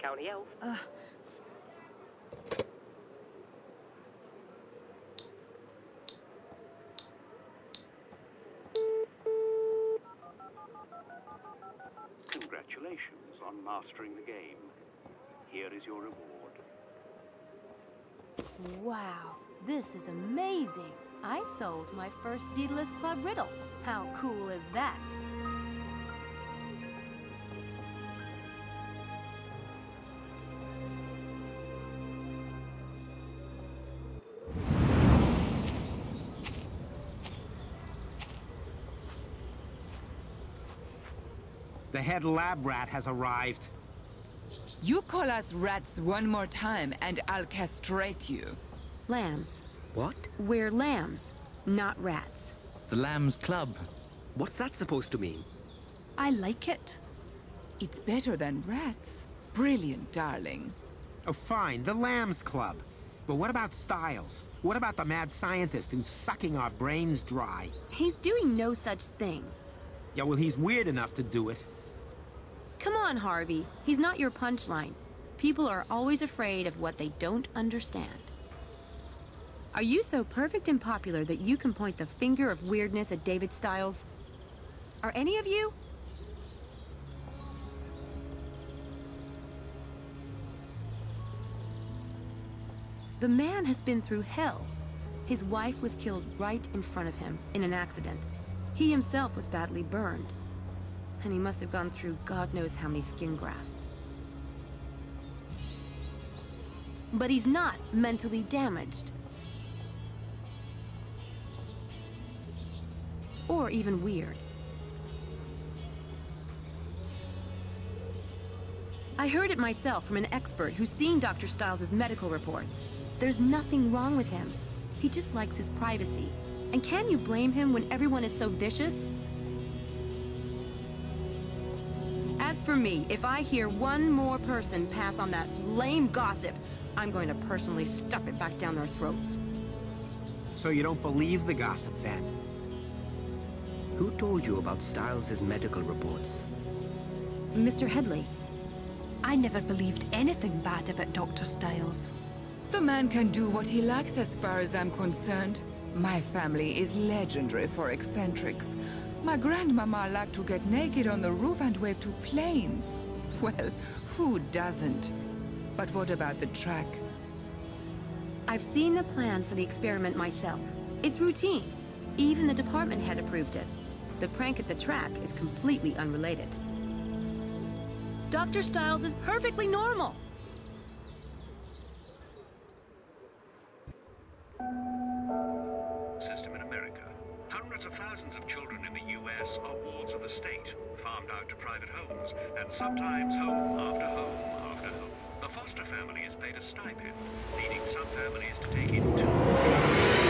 County Elf. Congratulations on mastering the game. Here is your reward. Wow, this is amazing. I solved my first Daedalus Club riddle. How cool is that? The head lab rat has arrived. You call us rats one more time and I'll castrate you. Lambs. What? We're lambs, not rats. The Lambs Club. What's that supposed to mean? I like it. It's better than rats. Brilliant, darling. Oh, fine, the Lambs Club. But what about Styles? What about the mad scientist who's sucking our brains dry? He's doing no such thing. Yeah, well, he's weird enough to do it. Come on, Harvey. He's not your punchline. People are always afraid of what they don't understand. Are you so perfect and popular that you can point the finger of weirdness at David Styles? Are any of you? The man has been through hell. His wife was killed right in front of him in an accident. He himself was badly burned. And he must have gone through God knows how many skin grafts. But he's not mentally damaged. Or even weird. I heard it myself from an expert who's seen Dr. Styles' medical reports. There's nothing wrong with him. He just likes his privacy. And can you blame him when everyone is so vicious? As for me, if I hear one more person pass on that lame gossip, I'm going to personally stuff it back down their throats. So you don't believe the gossip, then? Who told you about Styles' medical reports? Mr. Headley. I never believed anything bad about Dr. Styles. The man can do what he likes as far as I'm concerned. My family is legendary for eccentrics. My grandmama liked to get naked on the roof and wave to planes. Well, who doesn't? But what about the track? I've seen the plan for the experiment myself. It's routine. Even the department head approved it. The prank at the track is completely unrelated. Dr. Styles is perfectly normal. System in America. Hundreds of thousands of children in the U.S. are wards of the state, farmed out to private homes, and sometimes home after home after home. The foster family is paid a stipend, leading some families to take in 2